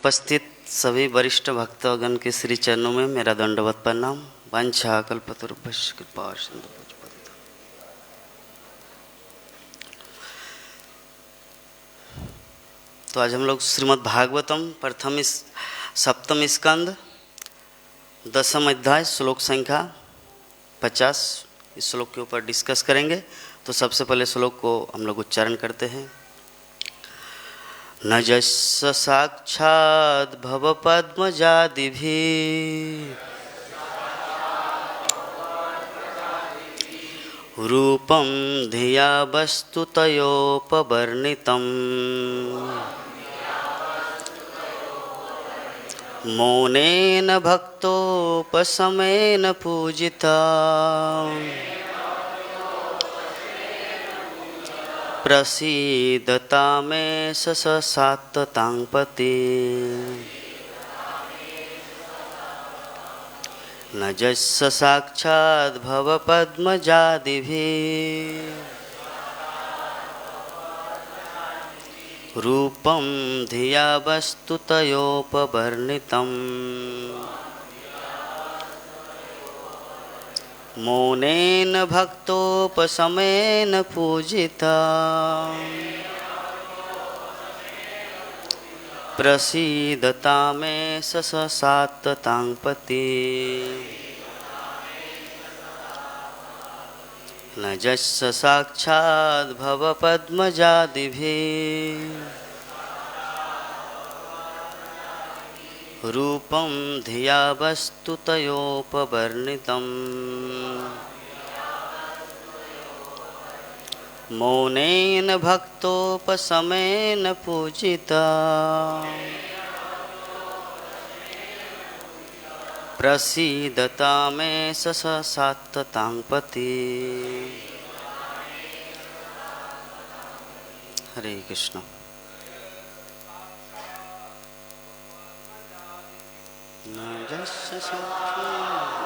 उपस्थित सभी वरिष्ठ भक्तगण के श्री चरणों में मेरा दंडवत प्रणाम। वांछा कल्पतरुभ्यश्च कृपा सिंधुभ्यो। तो आज हम लोग श्रीमद् भागवतम प्रथम सप्तम स्कंद दसम अध्याय श्लोक संख्या 50 इस श्लोक के ऊपर डिस्कस करेंगे। तो सबसे पहले श्लोक को हम लोग उच्चारण करते हैं। न यस्य साक्षात् भवपद्मजादिभिः रूपं धिया वस्तुतयोपवर्णितम् मौनेन भक्तोपशमेन पूजिता प्रसीदता मे ससात्वतां पति। न यस्य साक्षात् भवपद्मजादिभिः रूपं धिया वस्तुतयोपवर्णितम् मौनेन भक्तोपशमेन पूजिता प्रसीदता मे ससात्वतां पति। न यस्य साक्षात् भवपद्मजादिभिः रूपं धिया वस्तुतयोपवर्णितम् मौनेन भक्तोपशमेन पूजिता प्रसीदता मे ससात्वतां पति। हरे कृष्ण। न यस्य साक्षात्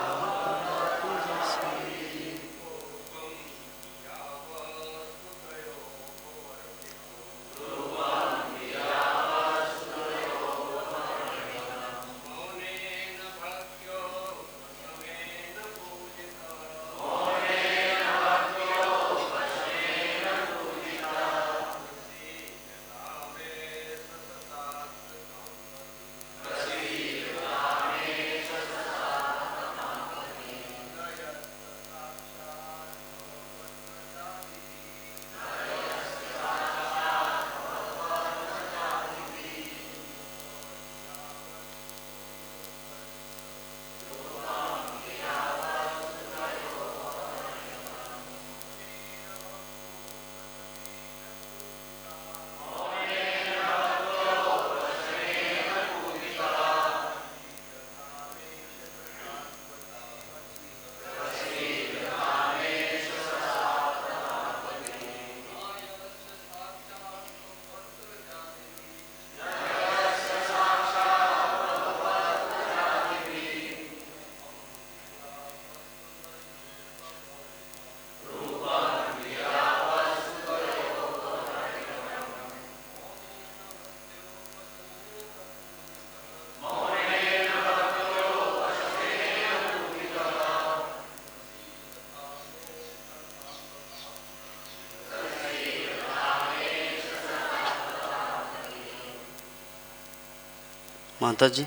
माता जी।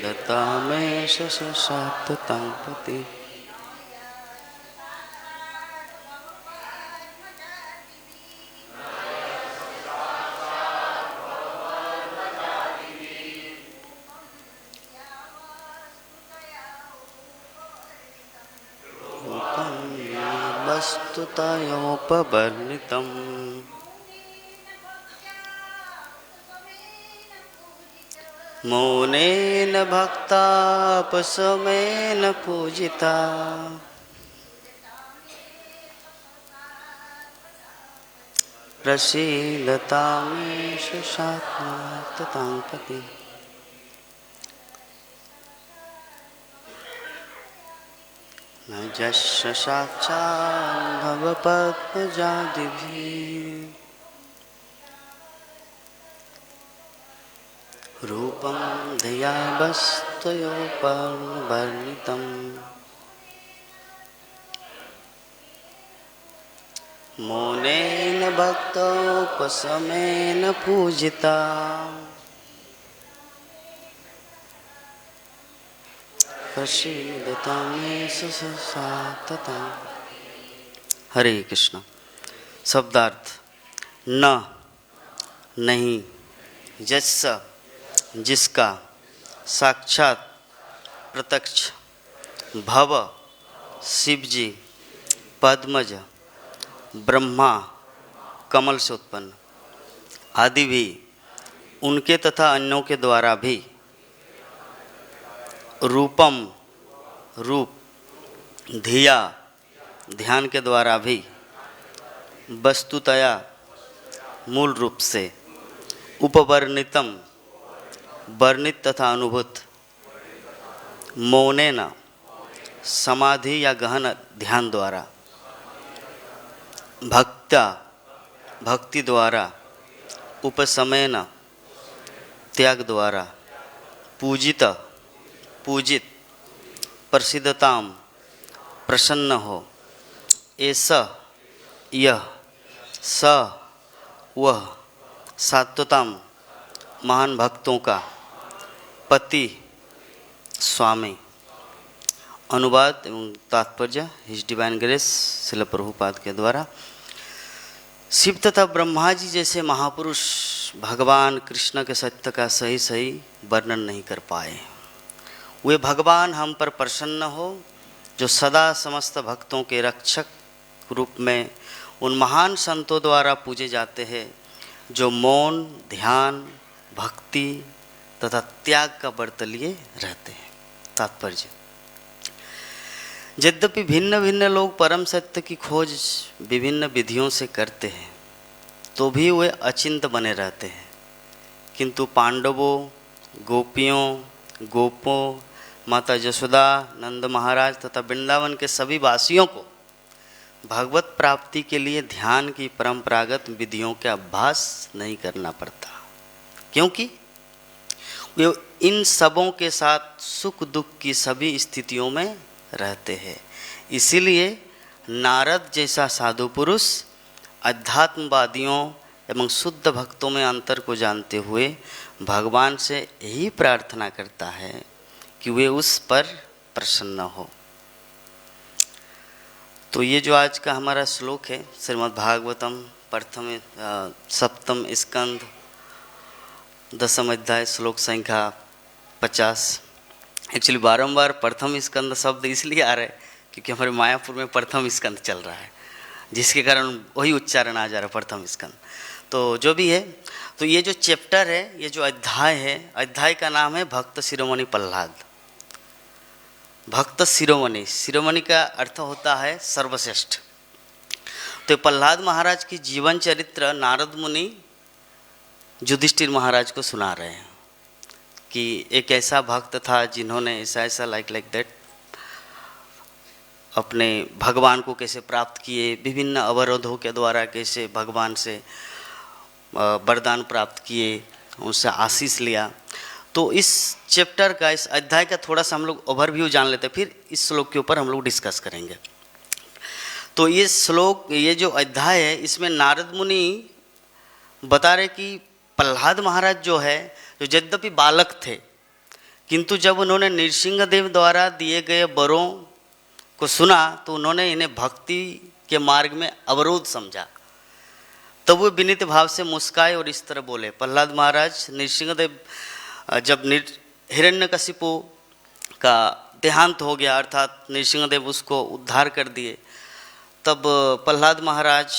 दत्ता मे ससात्वतां पति। वस्तुतयोपवर्णितम् मौनेन भक्तापसमेन पूजिता प्रसीदतामेष शात्मार्ततां पति। न यस्य साक्षात् भवपद्मजादिभिः रूपं धियावस्तयोपर्वर्णितं मौनेन भक्तोपशमेन पूजिता प्रसीदतामेष शात्मार्ततां। हरे कृष्ण। शब्दार्थ। न नहीं, यस्य जिसका, साक्षात प्रत्यक्ष, भव शिव जी, पद्मज ब्रह्मा कमल से उत्पन्न, आदि भी उनके तथा अन्यों के द्वारा भी, रूपम रूप, धिया ध्यान के द्वारा भी, वस्तुतया मूल रूप से, उपवर्णितम वर्णित तथा अनुभूत, मौनेन समाधि या गहन ध्यान द्वारा, भक्त्या भक्ति द्वारा, उपशमेन त्याग द्वारा, पूजित पूजित, प्रसिद्धताम प्रसन्न हो, ऐसा यह, स वह, सात्वताम महान भक्तों का पति स्वामी। अनुवाद एवं तात्पर्य his divine grace Srila Prabhupada के द्वारा। शिव तथा ब्रह्मा जी जैसे महापुरुष भगवान कृष्ण के सत्य का सही सही वर्णन नहीं कर पाए। वे भगवान हम पर प्रसन्न हो, जो सदा समस्त भक्तों के रक्षक रूप में उन महान संतों द्वारा पूजे जाते हैं, जो मौन, ध्यान, भक्ति तथा त्याग का व्रत लिए रहते हैं। तात्पर्य। यद्यपि भिन्न भिन्न लोग परम सत्य की खोज विभिन्न विधियों से करते हैं, तो भी वे अचिंत बने रहते हैं, किंतु पांडवों, गोपियों, गोपों, माता यशोदा, नंद महाराज तथा वृंदावन के सभी वासियों को भगवत प्राप्ति के लिए ध्यान की परंपरागत विधियों का अभ्यास नहीं करना पड़ता, क्योंकि वे इन सबों के साथ सुख दुख की सभी स्थितियों में रहते हैं। इसीलिए नारद जैसा साधु पुरुष अध्यात्मवादियों एवं शुद्ध भक्तों में अंतर को जानते हुए भगवान से यही प्रार्थना करता है कि वे उस पर प्रसन्न हो। तो ये जो आज का हमारा श्लोक है, श्रीमद् भागवतम प्रथम सप्तम स्कंद दसम अध्याय श्लोक संख्या 50। एक्चुअली बारंबार प्रथम स्कंद शब्द इसलिए आ रहा है क्योंकि हमारे मायापुर में प्रथम स्कंद चल रहा है, जिसके कारण वही उच्चारण आ जा रहा है प्रथम स्कंद। तो जो भी है, तो ये जो चैप्टर है, ये जो अध्याय है, अध्याय का नाम है भक्त शिरोमणि प्रहलाद। भक्त शिरोमणि, शिरोमणि का अर्थ होता है सर्वश्रेष्ठ। तो प्रहलाद महाराज की जीवन चरित्र नारद मुनि युधिष्ठिर महाराज को सुना रहे हैं कि एक ऐसा भक्त था जिन्होंने ऐसा ऐसा लाइक दैट अपने भगवान को कैसे प्राप्त किए, विभिन्न अवरोधों के द्वारा कैसे भगवान से वरदान प्राप्त किए, उनसे आशीष लिया। तो इस चैप्टर का, इस अध्याय का थोड़ा सा हम लोग ओवरव्यू जान लेते हैं, फिर इस श्लोक के ऊपर हम लोग डिस्कस करेंगे। तो ये श्लोक, ये जो अध्याय है, इसमें नारद मुनि बता रहे कि प्रहलाद महाराज जो है, जो यद्यपि बालक थे, किंतु जब उन्होंने नृसिंहदेव द्वारा दिए गए वरों को सुना तो उन्होंने इन्हें भक्ति के मार्ग में अवरोध समझा। तब वो विनीत भाव से मुस्काए और इस तरह बोले। प्रहलाद महाराज, नृसिंहदेव जब हिरण्यकशिपु का देहांत हो गया, अर्थात नृसिंहदेव उसको उद्धार कर दिए, तब प्रहलाद महाराज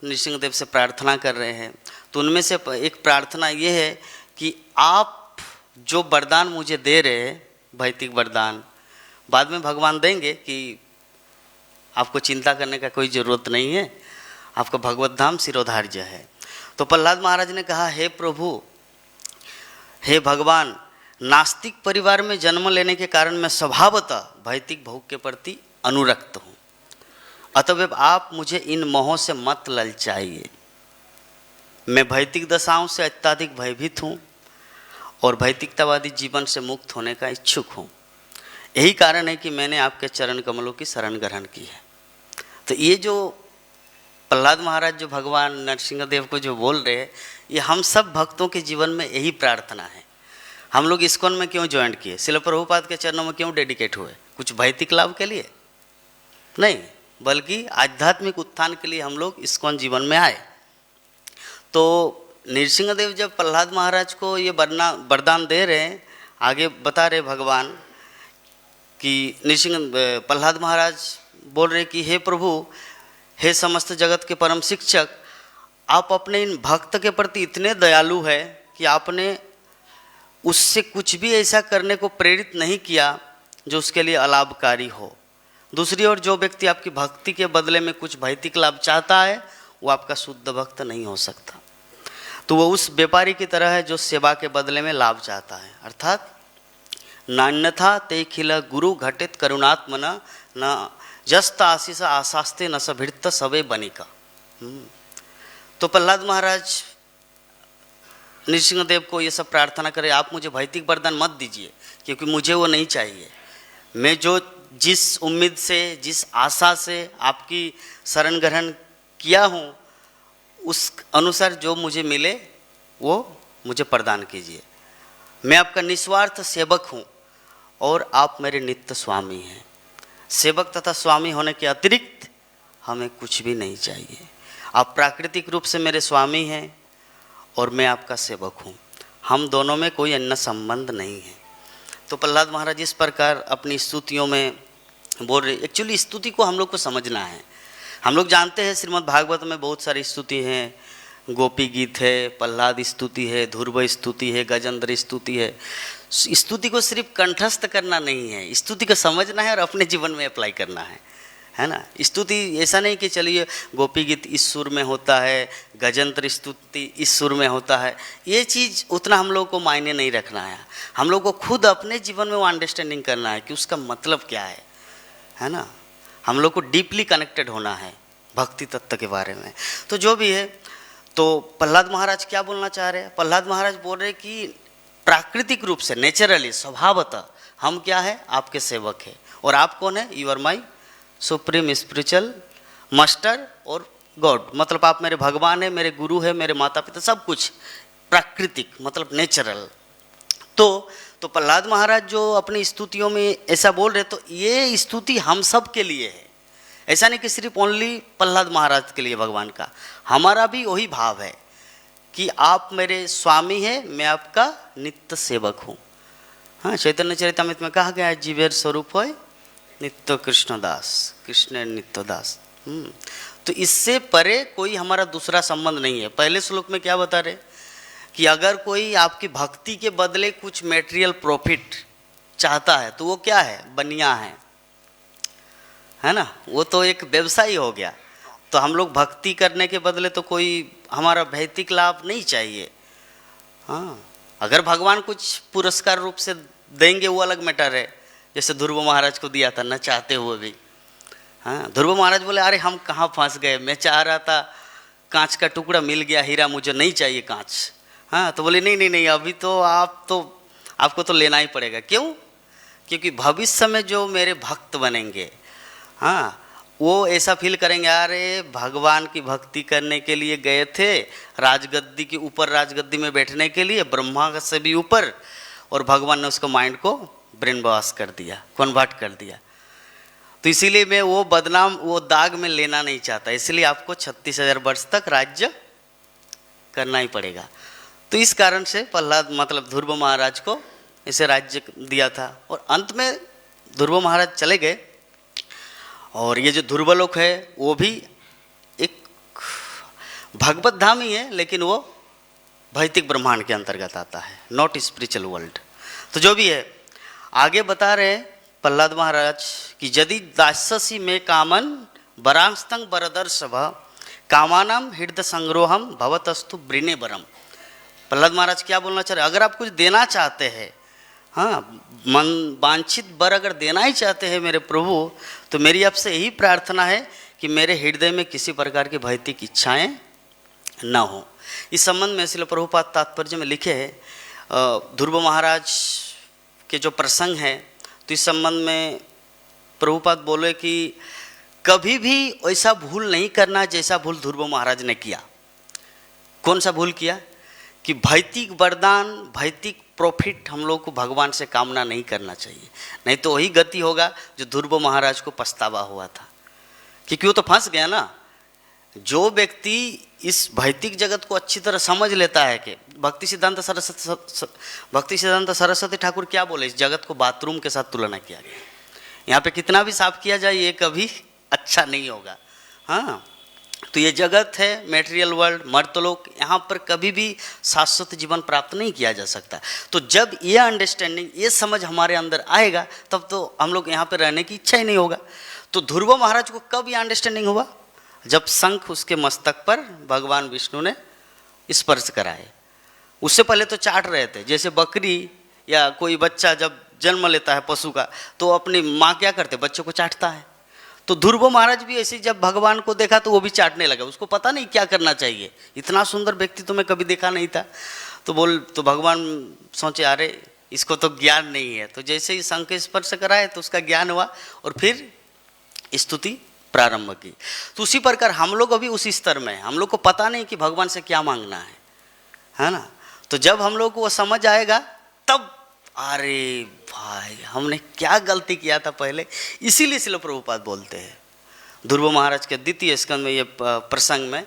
नृसिंहदेव से प्रार्थना कर रहे हैं। तो उनमें से एक प्रार्थना ये है कि आप जो वरदान मुझे दे रहे भौतिक वरदान, बाद में भगवान देंगे कि आपको चिंता करने का कोई ज़रूरत नहीं है, आपका भगवत धाम सिरोधार्य है। तो प्रहलाद महाराज ने कहा, हे प्रभु, हे भगवान, नास्तिक परिवार में जन्म लेने के कारण मैं स्वभावतः भौतिक भोग के प्रति अनुरक्त हूँ, अतएव आप मुझे इन मोहों से मत ललचाइए। मैं भौतिक दशाओं से अत्यधिक भयभीत हूँ और भौतिकतावादी जीवन से मुक्त होने का इच्छुक हूँ। यही कारण है कि मैंने आपके चरण कमलों की शरण ग्रहण की है। तो ये जो प्रहलाद महाराज जो भगवान नरसिंह देव को जो बोल रहे हैं, ये हम सब भक्तों के जीवन में यही प्रार्थना है। हम लोग इस्कॉन में क्यों ज्वाइन किए, श्रील प्रभुपाद के चरणों में क्यों डेडिकेट हुए? कुछ भौतिक लाभ के लिए नहीं, बल्कि आध्यात्मिक उत्थान के लिए हम लोग इस्कॉन जीवन में आए। तो नरसिंहदेव जब प्रहलाद महाराज को ये वरदान दे रहे हैं, आगे बता रहे भगवान कि प्रहलाद महाराज बोल रहे कि हे प्रभु, हे समस्त जगत के परम शिक्षक, आप अपने इन भक्त के प्रति इतने दयालु है कि आपने उससे कुछ भी ऐसा करने को प्रेरित नहीं किया जो उसके लिए अलाभकारी हो। दूसरी ओर जो व्यक्ति आपकी भक्ति के बदले में कुछ भौतिक लाभ चाहता है, वो आपका शुद्ध भक्त नहीं हो सकता। तो वो उस व्यापारी की तरह है जो सेवा के बदले में लाभ चाहता है। अर्थात नान्यथा ते खिल गुरु घटित करुणात्मन न जस्त आशीष आशास्ते न सभिड़त सवे बनिका। तो प्रहलाद महाराज नरसिंहदेव को ये सब प्रार्थना करे, आप मुझे भौतिक वरदान मत दीजिए, क्योंकि मुझे वो नहीं चाहिए। मैं जो जिस उम्मीद से, जिस आशा से आपकी शरण ग्रहण किया हूँ, उस अनुसार जो मुझे मिले वो मुझे प्रदान कीजिए। मैं आपका निस्वार्थ सेवक हूँ और आप मेरे नित्य स्वामी हैं। सेवक तथा स्वामी होने के अतिरिक्त हमें कुछ भी नहीं चाहिए। आप प्राकृतिक रूप से मेरे स्वामी हैं और मैं आपका सेवक हूँ। हम दोनों में कोई अन्य संबंध नहीं है। तो प्रहलाद महाराज इस प्रकार अपनी स्तुतियों में बोल रहे। एक्चुअली स्तुति को हम लोग को समझना है। हम लोग जानते हैं श्रीमद् भागवत में बहुत सारी स्तुति हैं, गोपी गीत है, प्रहलाद स्तुति है, ध्रुव स्तुति है, गजेंद्र स्तुति है। स्तुति को सिर्फ कंठस्थ करना नहीं है, स्तुति को समझना है और अपने जीवन में अप्लाई करना है ना। स्तुति ऐसा नहीं कि चलिए गोपी गीत इस सुर में होता है, गजेंद्र स्तुति इस सुर में होता है, ये चीज़ उतना हम लोग को मायने नहीं रखना है। हम लोग को खुद अपने जीवन में वो अंडरस्टैंडिंग करना है कि उसका मतलब क्या है ना। हम लोग को डीपली कनेक्टेड होना है भक्ति तत्व के बारे में। तो जो भी है, तो प्रहलाद महाराज क्या बोलना चाह रहे हैं? प्रहलाद महाराज बोल रहे कि प्राकृतिक रूप से, नेचुरली, स्वभावतः हम क्या है? आपके सेवक है। और आप कौन है? You are my supreme spiritual master और गॉड। मतलब आप मेरे भगवान है, मेरे गुरु है, मेरे माता पिता, सब कुछ प्राकृतिक, मतलब नेचुरल। तो प्रहलाद महाराज जो अपनी स्तुतियों में ऐसा बोल रहे, तो ये स्तुति हम सब के लिए है। ऐसा नहीं कि सिर्फ ओनली प्रहलाद महाराज के लिए भगवान का, हमारा भी वही भाव है कि आप मेरे स्वामी हैं, मैं आपका नित्य सेवक हूँ। हाँ, चैतन्य चरितमृत में कहा गया है, जीवेर स्वरूप है नित्य कृष्णदास, कृष्ण नित्य दास। तो इससे परे कोई हमारा दूसरा संबंध नहीं है। पहले श्लोक में क्या बता रहे कि अगर कोई आपकी भक्ति के बदले कुछ मेटेरियल प्रॉफिट चाहता है तो वो क्या है? बनिया है ना, वो तो एक व्यवसायी हो गया। तो हम लोग भक्ति करने के बदले तो कोई हमारा भौतिक लाभ नहीं चाहिए। हाँ, अगर भगवान कुछ पुरस्कार रूप से देंगे वो अलग मैटर है, जैसे ध्रुव महाराज को दिया था न चाहते हुए भी। हाँ, ध्रुव महाराज बोले अरे हम कहाँ फंस गए, मैं चाह रहा था कांच का टुकड़ा मिल गया, हीरा, मुझे नहीं चाहिए कांच। हाँ, तो बोले नहीं अभी तो आपको तो लेना ही पड़ेगा। क्यों? क्योंकि भविष्य में जो मेरे भक्त बनेंगे, हाँ, वो ऐसा फील करेंगे, अरे भगवान की भक्ति करने के लिए गए थे राजगद्दी के ऊपर, राजगद्दी में बैठने के लिए, ब्रह्मा से भी ऊपर, और भगवान ने उसको माइंड को ब्रेन वॉश कर दिया, कन्वर्ट कर दिया। तो इसीलिए मैं वो बदनाम, वो दाग में लेना नहीं चाहता। इसलिए आपको 36,000 वर्ष तक राज्य करना ही पड़ेगा। तो इस कारण से प्रहलाद, मतलब ध्रुव महाराज को इसे राज्य दिया था। और अंत में ध्रुव महाराज चले गए। और ये जो ध्रुवलोक है वो भी एक भगवत धाम ही है, लेकिन वो भौतिक ब्रह्मांड के अंतर्गत आता है, नॉट स्पिरिचुअल वर्ल्ड। तो जो भी है आगे बता रहे प्रहलाद महाराज कि यदि दास्यसी में कामन वरांस्तंग वरदर्शभ कामानाम हृदय संग्रोहम भवतस्तु ब्रिने बरम। प्रहलाद महाराज क्या बोलना चाह रहे, अगर आप कुछ देना चाहते हैं, हाँ मन वांछित वर अगर देना ही चाहते हैं मेरे प्रभु, तो मेरी आपसे यही प्रार्थना है कि मेरे हृदय में किसी प्रकार की भौतिक इच्छाएं न हो। इस संबंध में श्रील प्रभुपाद तात्पर्य में लिखे हैं, ध्रुव महाराज के जो प्रसंग है, तो इस संबंध में प्रभुपाद बोले कि कभी भी ऐसा भूल नहीं करना जैसा भूल ध्रुव महाराज ने किया। कौन सा भूल किया कि भौतिक वरदान, भौतिक प्रॉफिट हम लोग को भगवान से कामना नहीं करना चाहिए, नहीं तो वही गति होगा जो ध्रुव महाराज को पछतावा हुआ था, क्योंकि वो तो फंस गया ना। जो व्यक्ति इस भौतिक जगत को अच्छी तरह समझ लेता है कि भक्ति सिद्धांत सरस्वती ठाकुर क्या बोले, इस जगत को बाथरूम के साथ तुलना किया गया। यहाँ पे कितना भी साफ किया जाए ये कभी अच्छा नहीं होगा। हाँ, तो ये जगत है मेटेरियल वर्ल्ड, मर्तलोक, यहाँ पर कभी भी शाश्वत जीवन प्राप्त नहीं किया जा सकता। तो जब ये अंडरस्टैंडिंग, ये समझ हमारे अंदर आएगा, तब तो हम लोग यहाँ पर रहने की इच्छा ही नहीं होगा। तो ध्रुव महाराज को कब ये अंडरस्टैंडिंग हुआ, जब शंख उसके मस्तक पर भगवान विष्णु ने स्पर्श कराए। उससे पहले तो चाट रहे थे, जैसे बकरी या कोई बच्चा जब जन्म लेता है पशु का, तो अपनी माँ क्या करते, बच्चों को चाटता है। तो ध्रुव महाराज भी ऐसे जब भगवान को देखा तो वो भी चाटने लगा, उसको पता नहीं क्या करना चाहिए, इतना सुंदर व्यक्ति तो मैं कभी देखा नहीं था। तो भगवान सोचे अरे इसको तो ज्ञान नहीं है, तो जैसे ही शंख स्पर्श कराए तो उसका ज्ञान हुआ और फिर स्तुति प्रारंभ की। तो उसी प्रकार हम लोग अभी उसी स्तर में हैं, हम लोग को पता नहीं कि भगवान से क्या मांगना है ना। तो जब हम लोग को वो समझ आएगा तब अरे भाई हमने क्या गलती किया था पहले। इसीलिए श्रील प्रभुपाद बोलते हैं ध्रुव महाराज के द्वितीय स्कंद में ये प्रसंग में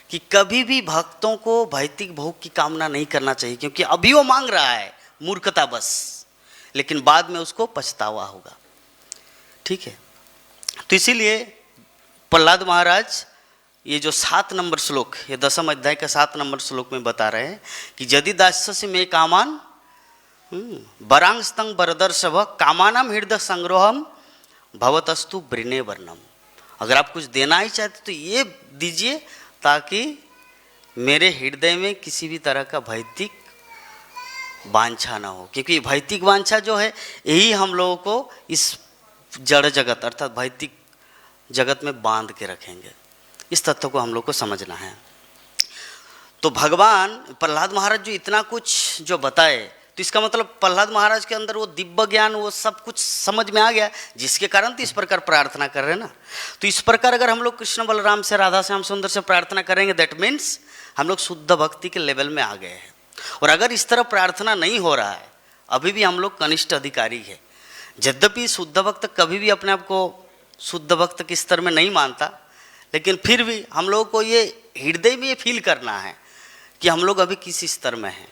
कि कभी भी भक्तों को भौतिक भोग की कामना नहीं करना चाहिए, क्योंकि अभी वो मांग रहा है मूर्खता बस, लेकिन बाद में उसको पछतावा होगा। ठीक है, तो इसीलिए प्रहलाद महाराज ये जो 7 नंबर श्लोक, ये 10वें अध्याय का 7 नंबर श्लोक में बता रहे हैं कि यदि दास्यसी में कामान वरांस्तंग वरदर्शभ कामानाम हृदय संग्रहम भवतस्तु ब्रिने वर्णम। अगर आप कुछ देना ही चाहते तो ये दीजिए ताकि मेरे हृदय में किसी भी तरह का भौतिक वांछा ना हो, क्योंकि भौतिक वांछा जो है यही हम लोगों को इस जड़ जगत अर्थात भौतिक जगत में बांध के रखेंगे। इस तत्व को हम लोग को समझना है। तो भगवान प्रहलाद महाराज जो इतना कुछ जो बताए, तो इसका मतलब प्रहलाद महाराज के अंदर वो दिव्य ज्ञान, वो सब कुछ समझ में आ गया, जिसके कारण तो इस प्रकार प्रार्थना कर रहे हैं ना। तो इस प्रकार अगर हम लोग कृष्ण बलराम से, राधा श्याम सुंदर से प्रार्थना करेंगे, दैट मीन्स हम लोग शुद्ध भक्ति के लेवल में आ गए हैं। और अगर इस तरह प्रार्थना नहीं हो रहा है, अभी भी हम लोग कनिष्ठ अधिकारी है। यद्यपि शुद्ध भक्त कभी भी अपने आप को शुद्ध भक्त के स्तर में नहीं मानता, लेकिन फिर भी हम लोगों को ये हृदय में ये फील करना है कि हम लोग अभी किस स्तर में हैं,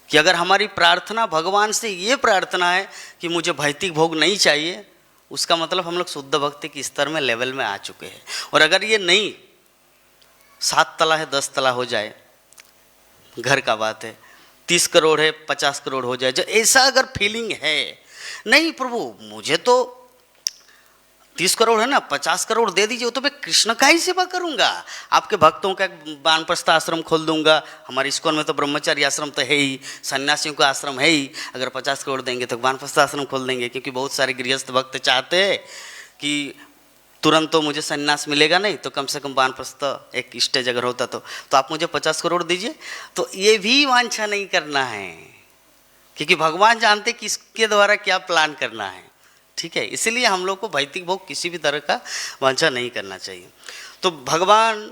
कि अगर हमारी प्रार्थना भगवान से ये प्रार्थना है कि मुझे भौतिक भोग नहीं चाहिए, उसका मतलब हम लोग शुद्ध भक्ति के स्तर में लेवल में आ चुके हैं। और अगर ये नहीं 7 तला है 10 तला हो जाए, घर का बात है, 30 करोड़ है 50 करोड़ हो जाए, जो ऐसा अगर फीलिंग है, नहीं प्रभु मुझे तो 30 करोड़ है ना, 50 करोड़ दे दीजिए, तो मैं कृष्ण का ही सेवा करूंगा, आपके भक्तों का वानप्रस्थ आश्रम खोल दूंगा। हमारे इस्कॉन में तो ब्रह्मचारी आश्रम तो है ही, सन्यासियों का आश्रम है ही, अगर 50 करोड़ देंगे तो वानप्रस्थ आश्रम खोल देंगे। क्योंकि बहुत सारे गृहस्थ भक्त चाहते हैं कि तुरंत तो मुझे सन्यास मिलेगा नहीं, तो कम से कम वानप्रस्थ एक स्टेज अगर होता तो आप मुझे 50 करोड़ दीजिए। तो ये भी वांछा नहीं करना है, क्योंकि भगवान जानते कि इसके द्वारा क्या प्लान करना है। ठीक है, इसलिए हम लोग को भौतिक भोग किसी भी तरह का वांछा नहीं करना चाहिए। तो भगवान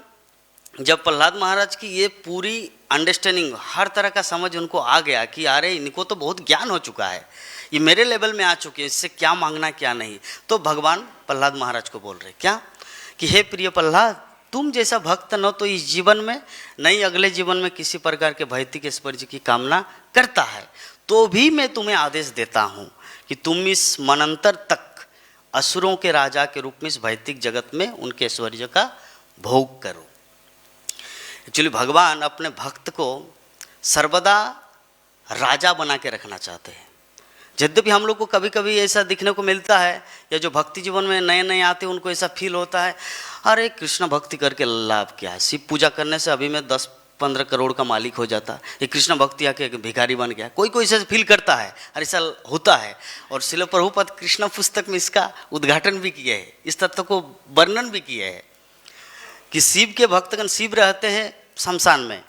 जब प्रहलाद महाराज की ये पूरी अंडरस्टैंडिंग, हर तरह का समझ उनको आ गया कि अरे इनको तो बहुत ज्ञान हो चुका है, ये मेरे लेवल में आ चुके हैं, इससे क्या मांगना क्या नहीं, तो भगवान प्रहलाद महाराज को बोल रहे क्या कि हे प्रिय प्रहलाद, तुम जैसा भक्त न तो इस जीवन में नहीं अगले जीवन में किसी प्रकार के भौतिक स्पर्श की कामना करता है, तो भी मैं तुम्हें आदेश देता हूँ कि तुम इस मनंतर तक असुरों के राजा के रूप में इस भौतिक जगत में उनके ऐश्वर्य का भोग करो। एक्चुअली भगवान अपने भक्त को सर्वदा राजा बना के रखना चाहते हैं। यद्यपि हम लोग को कभी कभी ऐसा दिखने को मिलता है, या जो भक्ति जीवन में नए नए आते हैं उनको ऐसा फील होता है, अरे कृष्ण भक्ति करके लाभ क्या है, शिव पूजा करने से अभी मैं 10-15 करोड़ का मालिक हो जाता, ये कृष्ण भक्ति आके भिखारी बन गया। कोई कोई ऐसा फील करता है और ऐसा होता है। और श्रील प्रभुपाद कृष्ण पुस्तक में इसका उद्घाटन भी किया है, इस तत्व को वर्णन भी किया है कि शिव के भक्तगण शिव रहते हैं शमशान में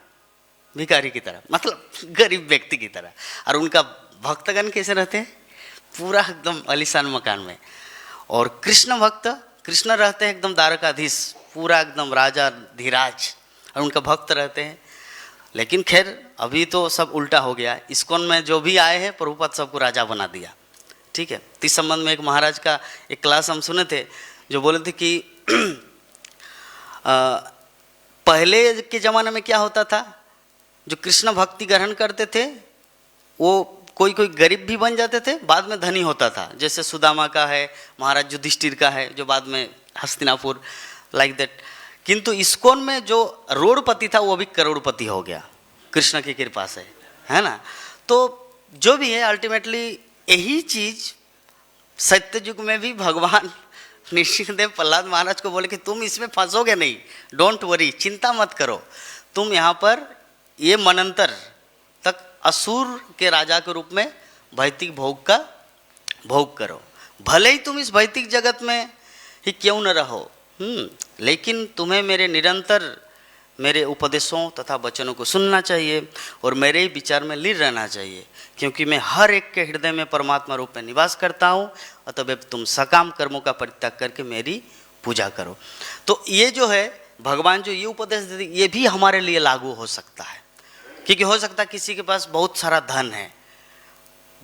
भिखारी की तरह, मतलब गरीब व्यक्ति की तरह, और उनका भक्तगण कैसे रहते हैं, पूरा एकदम आलीशान मकान में। और कृष्ण भक्त कृष्ण रहते हैं एकदम द्वारकाधीश, पूरा एकदम राजा धीराज, और उनका भक्त रहते हैं। लेकिन खैर अभी तो सब उल्टा हो गया। इस्कॉन में जो भी आए हैं प्रभुपाद सबको राजा बना दिया। ठीक है, तो इस संबंध में एक महाराज का एक क्लास हम सुने थे, जो बोले थे कि पहले के ज़माने में क्या होता था, जो कृष्ण भक्ति ग्रहण करते थे वो कोई कोई गरीब भी बन जाते थे, बाद में धनी होता था। जैसे सुदामा का है, महाराज युधिष्ठिर का है, जो बाद में हस्तिनापुर, लाइक दैट। किंतु इस्कॉन में जो रोडपति था वो भी करोड़पति हो गया कृष्ण की कृपा से, है ना। तो जो भी है अल्टीमेटली यही चीज सत्य युग में भी भगवान नृसिंहदेव प्रहलाद महाराज को बोले कि तुम इसमें फंसोगे नहीं, डोंट वरी, चिंता मत करो, तुम यहाँ पर ये मनंतर तक असुर के राजा के रूप में भौतिक भोग का भोग करो। भले ही तुम इस भौतिक जगत में ही क्यों न रहो, लेकिन तुम्हें मेरे निरंतर मेरे उपदेशों तथा वचनों को सुनना चाहिए और मेरे ही विचार में लीन रहना चाहिए, क्योंकि मैं हर एक के हृदय में परमात्मा रूप में निवास करता हूँ। अतः तुम सकाम कर्मों का परित्याग करके मेरी पूजा करो। तो ये जो है भगवान जो ये उपदेश देते, ये भी हमारे लिए लागू हो सकता है, क्योंकि हो सकता है किसी के पास बहुत सारा धन है।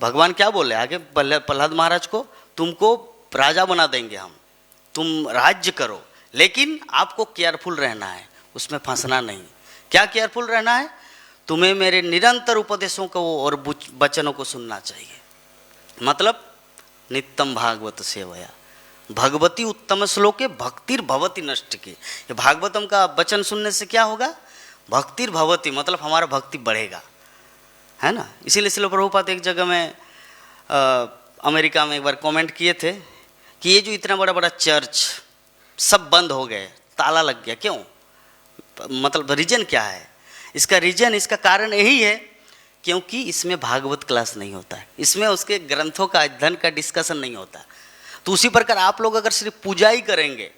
भगवान क्या बोले आगे प्रहलाद महाराज को, तुमको राजा बना देंगे हम, तुम राज्य करो, लेकिन आपको केयरफुल रहना है, उसमें फंसना नहीं। क्या केयरफुल रहना है, तुम्हें मेरे निरंतर उपदेशों को और वचनों को सुनना चाहिए। मतलब नित्यम भागवत सेवया भगवती उत्तम श्लोके भक्तिर भवती नष्ट की। ये भागवतम का वचन सुनने से क्या होगा, भक्तिर भवती, मतलब हमारा भक्ति बढ़ेगा, है ना। इसीलिए श्रील प्रभुपाद एक जगह में अमेरिका में एक बार कमेंट किए थे कि ये जो इतना बड़ा बड़ा चर्च सब बंद हो गए, ताला लग गया, क्यों, मतलब रीजन क्या है। इसका रीजन, इसका कारण यही है क्योंकि इसमें भागवत क्लास नहीं होता है, इसमें उसके ग्रंथों का अध्ययन का डिस्कशन नहीं होता। तो उसी प्रकार आप लोग अगर सिर्फ पूजा ही करेंगे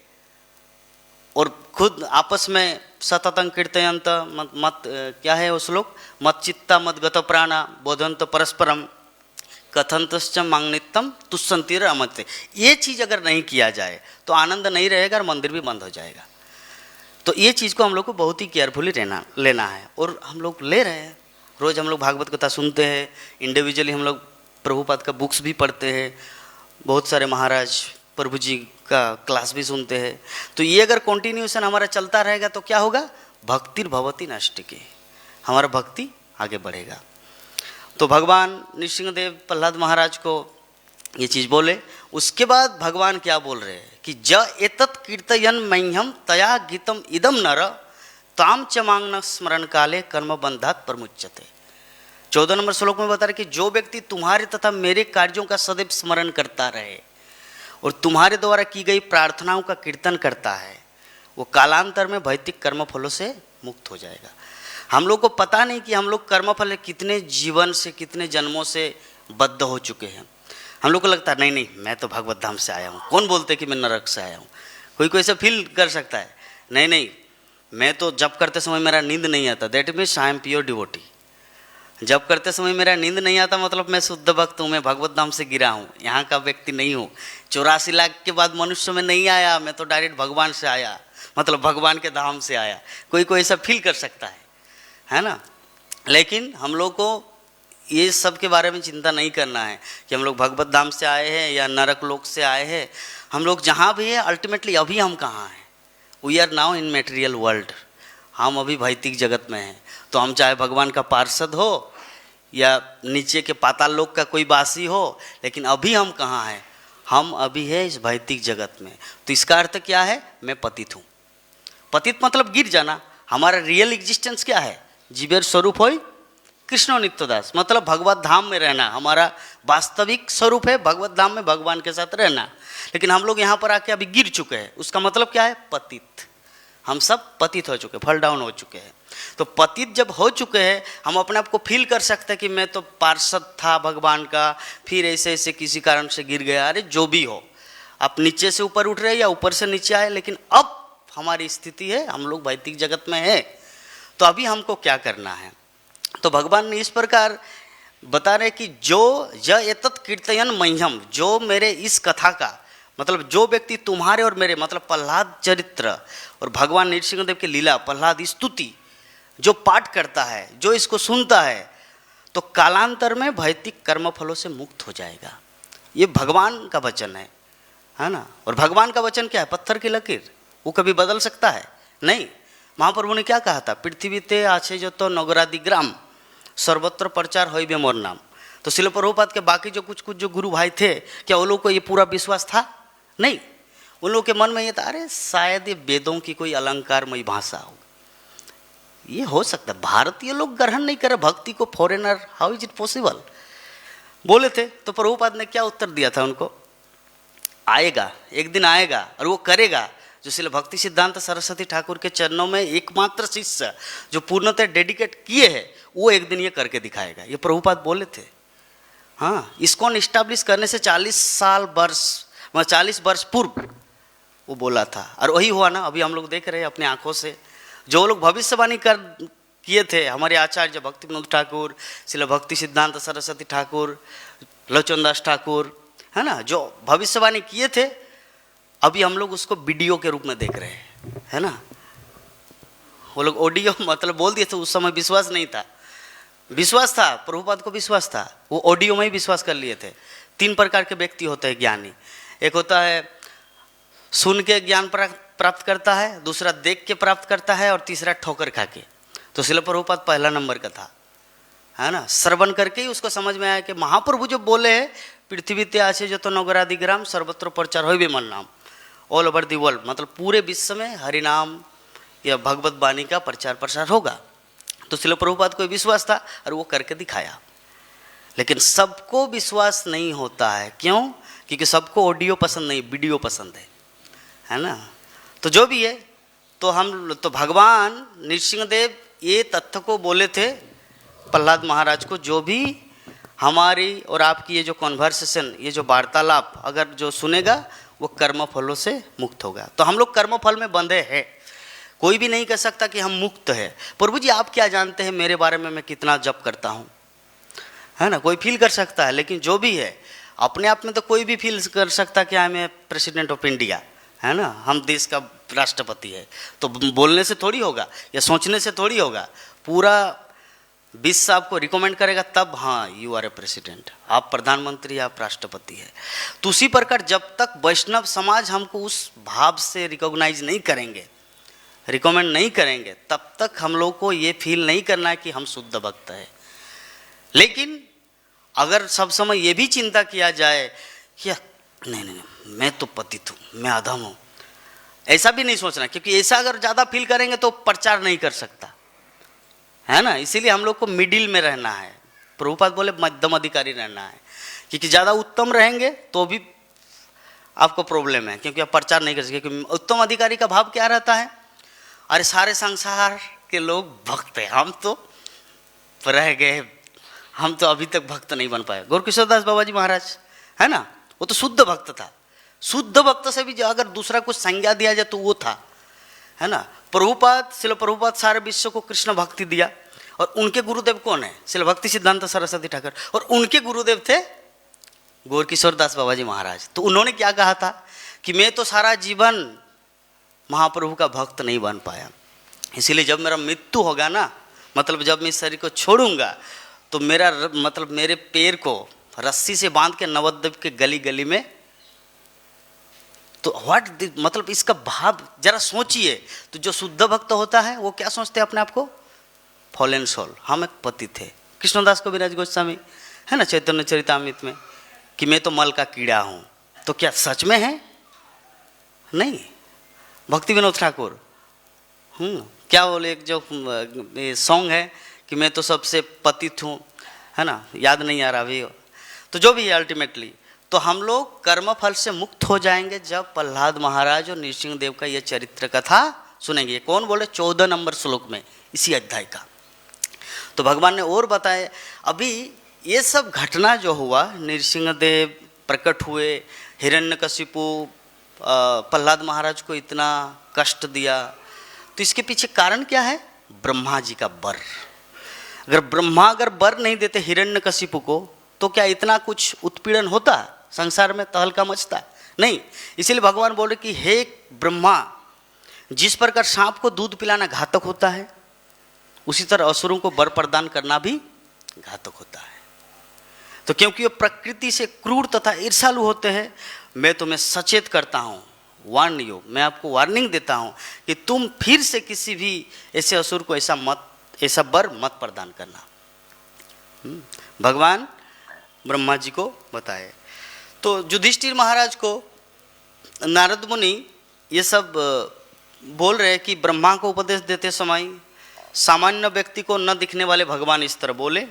और खुद आपस में सततं कीर्तयन्त मत क्या है वो श्लोक, मत चित्ता मत गत प्राणा बोधंत परस्परम कथंतश्च मांगनित्यम तुष्यन्तिर अमते, ये चीज़ अगर नहीं किया जाए तो आनंद नहीं रहेगा और मंदिर भी बंद हो जाएगा। तो ये चीज़ को हम लोग को बहुत ही केयरफुली लेना है, और हम लोग ले रहे हैं। रोज़ हम लोग भागवत कथा सुनते हैं, इंडिविजुअली हम लोग प्रभुपाद का बुक्स भी पढ़ते हैं, बहुत सारे महाराज प्रभु जी का क्लास भी सुनते हैं। तो ये अगर कंटिन्यूशन हमारा चलता रहेगा तो क्या होगा, भक्तिर भवती नष्टिके, हमारा भक्ति आगे बढ़ेगा। तो भगवान नृसिंहदेव प्रहलाद महाराज को ये चीज़ बोले। उसके बाद भगवान क्या बोल रहे हैं कि ज एतत् कीर्तयन् मह्यम तया गीतम इदम नर ताम च मांगन स्मरण काले कर्म बंधात प्रमुच्यते। 14 नंबर श्लोक में बता रहे कि जो व्यक्ति तुम्हारे तथा मेरे कार्यों का सदैव स्मरण करता रहे और तुम्हारे द्वारा की गई प्रार्थनाओं का कीर्तन करता है, वो कालांतर में भौतिक कर्म फलों से मुक्त हो जाएगा। हम लोग को पता नहीं कि हम लोग कर्मफल कितने जीवन से, कितने जन्मों से बद्ध हो चुके हैं। हम लोग को लगता है नहीं नहीं मैं तो भगवत धाम से आया हूँ, कौन बोलते कि मैं नरक से आया हूँ। कोई कोई ऐसा फील कर सकता है, नहीं नहीं मैं तो जब करते समय मेरा नींद नहीं आता, that means I am pure devotee. जब करते समय मेरा नींद नहीं आता मतलब मैं शुद्ध भक्त हूँ, मैं भगवत धाम से गिरा हूँ, यहाँ का व्यक्ति नहीं हूँ। 84 लाख के बाद मनुष्य में नहीं आया, मैं तो डायरेक्ट भगवान से आया, मतलब भगवान के धाम से आया। कोई कोई ऐसा फील कर सकता है ना। लेकिन हम लोग को ये सब के बारे में चिंता नहीं करना है कि हम लोग भगवत धाम से आए हैं या नरक लोक से आए हैं। हम लोग जहाँ भी है अल्टीमेटली अभी हम कहाँ हैं, we are now in material world. हम अभी भौतिक जगत में हैं। तो हम चाहे भगवान का पार्षद हो या नीचे के पाताल लोक का कोई वासी हो, लेकिन अभी हम कहाँ हैं, हम अभी है इस भौतिक जगत में। तो इसका अर्थ क्या है, मैं पतित हूँ। पतित मतलब गिर जाना। हमारा रियल एग्जिस्टेंस क्या है, जीवेर स्वरूप होय कृष्ण नित्यदास, मतलब भगवत धाम में रहना हमारा वास्तविक स्वरूप है, भगवत धाम में भगवान के साथ रहना। लेकिन हम लोग यहाँ पर आके अभी गिर चुके हैं। उसका मतलब क्या है? पतित। हम सब पतित हो चुके, फॉल डाउन हो चुके हैं। तो पतित जब हो चुके हैं, हम अपने आप को फील कर सकते हैं कि मैं तो पार्षद था भगवान का, फिर ऐसे ऐसे किसी कारण से गिर गया। अरे जो भी हो, आप नीचे से ऊपर उठ रहे या ऊपर से नीचे आए, लेकिन अब हमारी स्थिति है, हम लोग भौतिक जगत में है। तो अभी हमको क्या करना है? तो भगवान ने इस प्रकार बता रहे कि जो य एतत् कीर्तयन मह्यम, जो मेरे इस कथा का मतलब जो व्यक्ति तुम्हारे और मेरे मतलब प्रहलाद चरित्र और भगवान नृसिंहदेव की लीला, प्रहलाद स्तुति जो पाठ करता है, जो इसको सुनता है, तो कालांतर में भौतिक कर्मफलों से मुक्त हो जाएगा। ये भगवान का वचन है ना। और भगवान का वचन क्या है? पत्थर की लकीर, वो कभी बदल सकता है? नहीं। महाप्रभु ने क्या कहा था? पृथ्वी ते आछे जो तो नगरादि ग्राम, सर्वत्र प्रचार होइबे मोर नाम। तो श्रील प्रभुपाद के बाकी जो कुछ जो गुरु भाई थे, क्या वो लोग को ये पूरा विश्वास था? नहीं। उन लोगों के मन में ये था, अरे शायद ये वेदों की कोई अलंकारमयी भाषा हो, ये हो सकता है। भारतीय लोग ग्रहण नहीं करे भक्ति को, foreigner, how is it possible, बोले थे। तो प्रभुपाद ने क्या उत्तर दिया था उनको? आएगा, एक दिन आएगा और वो करेगा जो श्रील भक्ति सिद्धांत सरस्वती ठाकुर के चरणों में एकमात्र शिष्य जो पूर्णतः डेडिकेट किए हैं, वो एक दिन ये करके दिखाएगा। ये प्रभुपाद बोले थे। हाँ, इसको इस्टेब्लिश करने से 40 वर्ष पूर्व वो बोला था, और वही हुआ ना। अभी हम लोग देख रहे हैं अपनी आंखों से। जो लोग भविष्यवाणी कर किए थे, हमारे आचार्य भक्ति विनोद ठाकुर, श्रील भक्ति सिद्धांत सरस्वती ठाकुर, लोचन दास ठाकुर, है ना, जो भविष्यवाणी किए थे, अभी हम लोग उसको वीडियो के रूप में देख रहे हैं, है ना। वो लोग ऑडियो मतलब बोल दिए थे, उस समय विश्वास नहीं था। विश्वास था, प्रभुपाद को विश्वास था, वो ऑडियो में ही विश्वास कर लिए थे। 3 प्रकार के व्यक्ति होते हैं ज्ञानी। एक होता है सुन के ज्ञान प्राप्त करता है, दूसरा देख के प्राप्त करता है, और तीसरा ठोकर खा के। तो श्रील प्रभुपाद पहला नंबर का था, है ना। श्रवण करके ही उसको समझ में आया कि महाप्रभु जो बोले हैं, पृथ्वी ते आछे जो तो नगरादि ग्राम, सर्वत्र प्रचार होइबे मोर नाम, ऑल ओवर दी वर्ल्ड, मतलब पूरे विश्व में हरिनाम या भगवत वाणी का प्रचार प्रसार होगा। तो श्रील प्रभुपाद को विश्वास था और वो करके दिखाया। लेकिन सबको विश्वास नहीं होता है। क्यों? क्योंकि सबको ऑडियो पसंद नहीं, वीडियो पसंद है ना। तो जो भी है, तो भगवान नृसिंहदेव ये तथ्य को बोले थे प्रहलाद महाराज को, जो भी हमारी और आपकी ये जो कॉन्वर्सेशन, ये जो वार्तालाप अगर जो सुनेगा, वो कर्म फलों से मुक्त होगा। तो हम लोग कर्म फल में बंधे हैं। कोई भी नहीं कह सकता कि हम मुक्त है। प्रभु जी आप क्या जानते हैं मेरे बारे में, मैं कितना जप करता हूँ, है ना। कोई फील कर सकता है, लेकिन जो भी है अपने आप में तो कोई भी फील कर सकता कि I am a president of India, है ना, हम देश का राष्ट्रपति है। तो बोलने से थोड़ी होगा या सोचने से थोड़ी होगा, पूरा विश्व आपको रिकमेंड करेगा तब, हाँ यू आर ए प्रेसिडेंट, आप प्रधानमंत्री, आप राष्ट्रपति है। तो उसी प्रकार जब तक वैष्णव समाज हमको उस भाव से रिकॉग्नाइज नहीं करेंगे, रिकमेंड नहीं करेंगे, तब तक हम लोग को ये फील नहीं करना है कि हम शुद्ध भक्त है। लेकिन अगर सब समय ये भी चिंता किया जाए कि नहीं मैं तो पतित हूँ, मैं अधम हूँ, ऐसा भी नहीं सोचना, क्योंकि ऐसा अगर ज़्यादा फील करेंगे तो प्रचार नहीं कर सकता, है ना। इसीलिए हम लोग को मिडिल में रहना है। प्रभुपाद बोले मध्यम अधिकारी रहना है, क्योंकि ज़्यादा उत्तम रहेंगे तो भी आपको प्रॉब्लम है, क्योंकि आप प्रचार नहीं कर सकते। क्योंकि उत्तम अधिकारी का भाव क्या रहता है? अरे सारे संसार के लोग भक्त हैं, हम तो रह गए, हम तो अभी तक भक्त नहीं बन पाए। गौरकिशोर दास बाबा जी महाराज, है ना, वो तो शुद्ध भक्त था। शुद्ध भक्त से भी अगर दूसरा कुछ संज्ञा दिया जाए तो वो था, है ना। प्रभुपाद, श्रील प्रभुपाद सारे विश्व को कृष्ण भक्ति दिया, और उनके गुरुदेव कौन है? श्रील भक्ति सिद्धांत सरस्वती ठाकुर, और उनके गुरुदेव थे गौरकिशोर दास बाबा जी महाराज। तो उन्होंने क्या कहा था कि मैं तो सारा जीवन महाप्रभु का भक्त नहीं बन पाया, इसीलिए जब मेरा मृत्यु होगा ना, मतलब जब मैं इस शरीर को छोड़ूंगा, तो मेरा मतलब मेरे पैर को रस्सी से बांध के नवद्वीप के गली गली में, तो व्हाट मतलब इसका भाव जरा सोचिए। तो जो शुद्ध भक्त होता है वो क्या सोचते हैं अपने आप को? फॉलन सोल, हम एक पति थे। कृष्णदास कविराज गोस्वामी, है ना, चैतन्य चरितामृत में, कि मैं तो मल का कीड़ा हूँ। तो क्या सच में है? नहीं। भक्ति विनोद ठाकुर, क्या बोले, एक जो सॉन्ग है कि मैं तो सबसे पतित हूँ, है ना, याद नहीं आ रहा अभी। तो जो भी है अल्टीमेटली, तो हम लोग कर्म फल से मुक्त हो जाएंगे जब प्रहलाद महाराज और नृसिंह देव का यह चरित्र कथा सुनेंगे। कौन बोले? 14 नंबर श्लोक में इसी अध्याय का। तो भगवान ने और बताया, अभी ये सब घटना जो हुआ, नृसिंह देव प्रकट हुए, हिरण्यकशिपु प्रहलाद महाराज को इतना कष्ट दिया, तो इसके पीछे कारण क्या है? ब्रह्मा जी का वर। अगर वर नहीं देते हिरण्यकशिपु को, तो क्या इतना कुछ उत्पीड़न होता संसार में, तहलका मचता? नहीं। इसीलिए भगवान बोल रहे कि हे ब्रह्मा, जिस प्रकार सांप को दूध पिलाना घातक होता है, उसी तरह असुरों को वर प्रदान करना भी घातक होता है। तो क्योंकि वो प्रकृति से क्रूर तथा ईर्ष्यालु होते हैं, मैं तुम्हें सचेत करता हूँ, वार्न यू, मैं आपको वार्निंग देता हूँ कि तुम फिर से किसी भी ऐसे असुर को ऐसा वर मत प्रदान करना। भगवान ब्रह्मा जी को बताए। तो युधिष्ठिर महाराज को नारद मुनि ये सब बोल रहे कि ब्रह्मा को उपदेश देते समय सामान्य व्यक्ति को न दिखने वाले भगवान इस तरह बोले।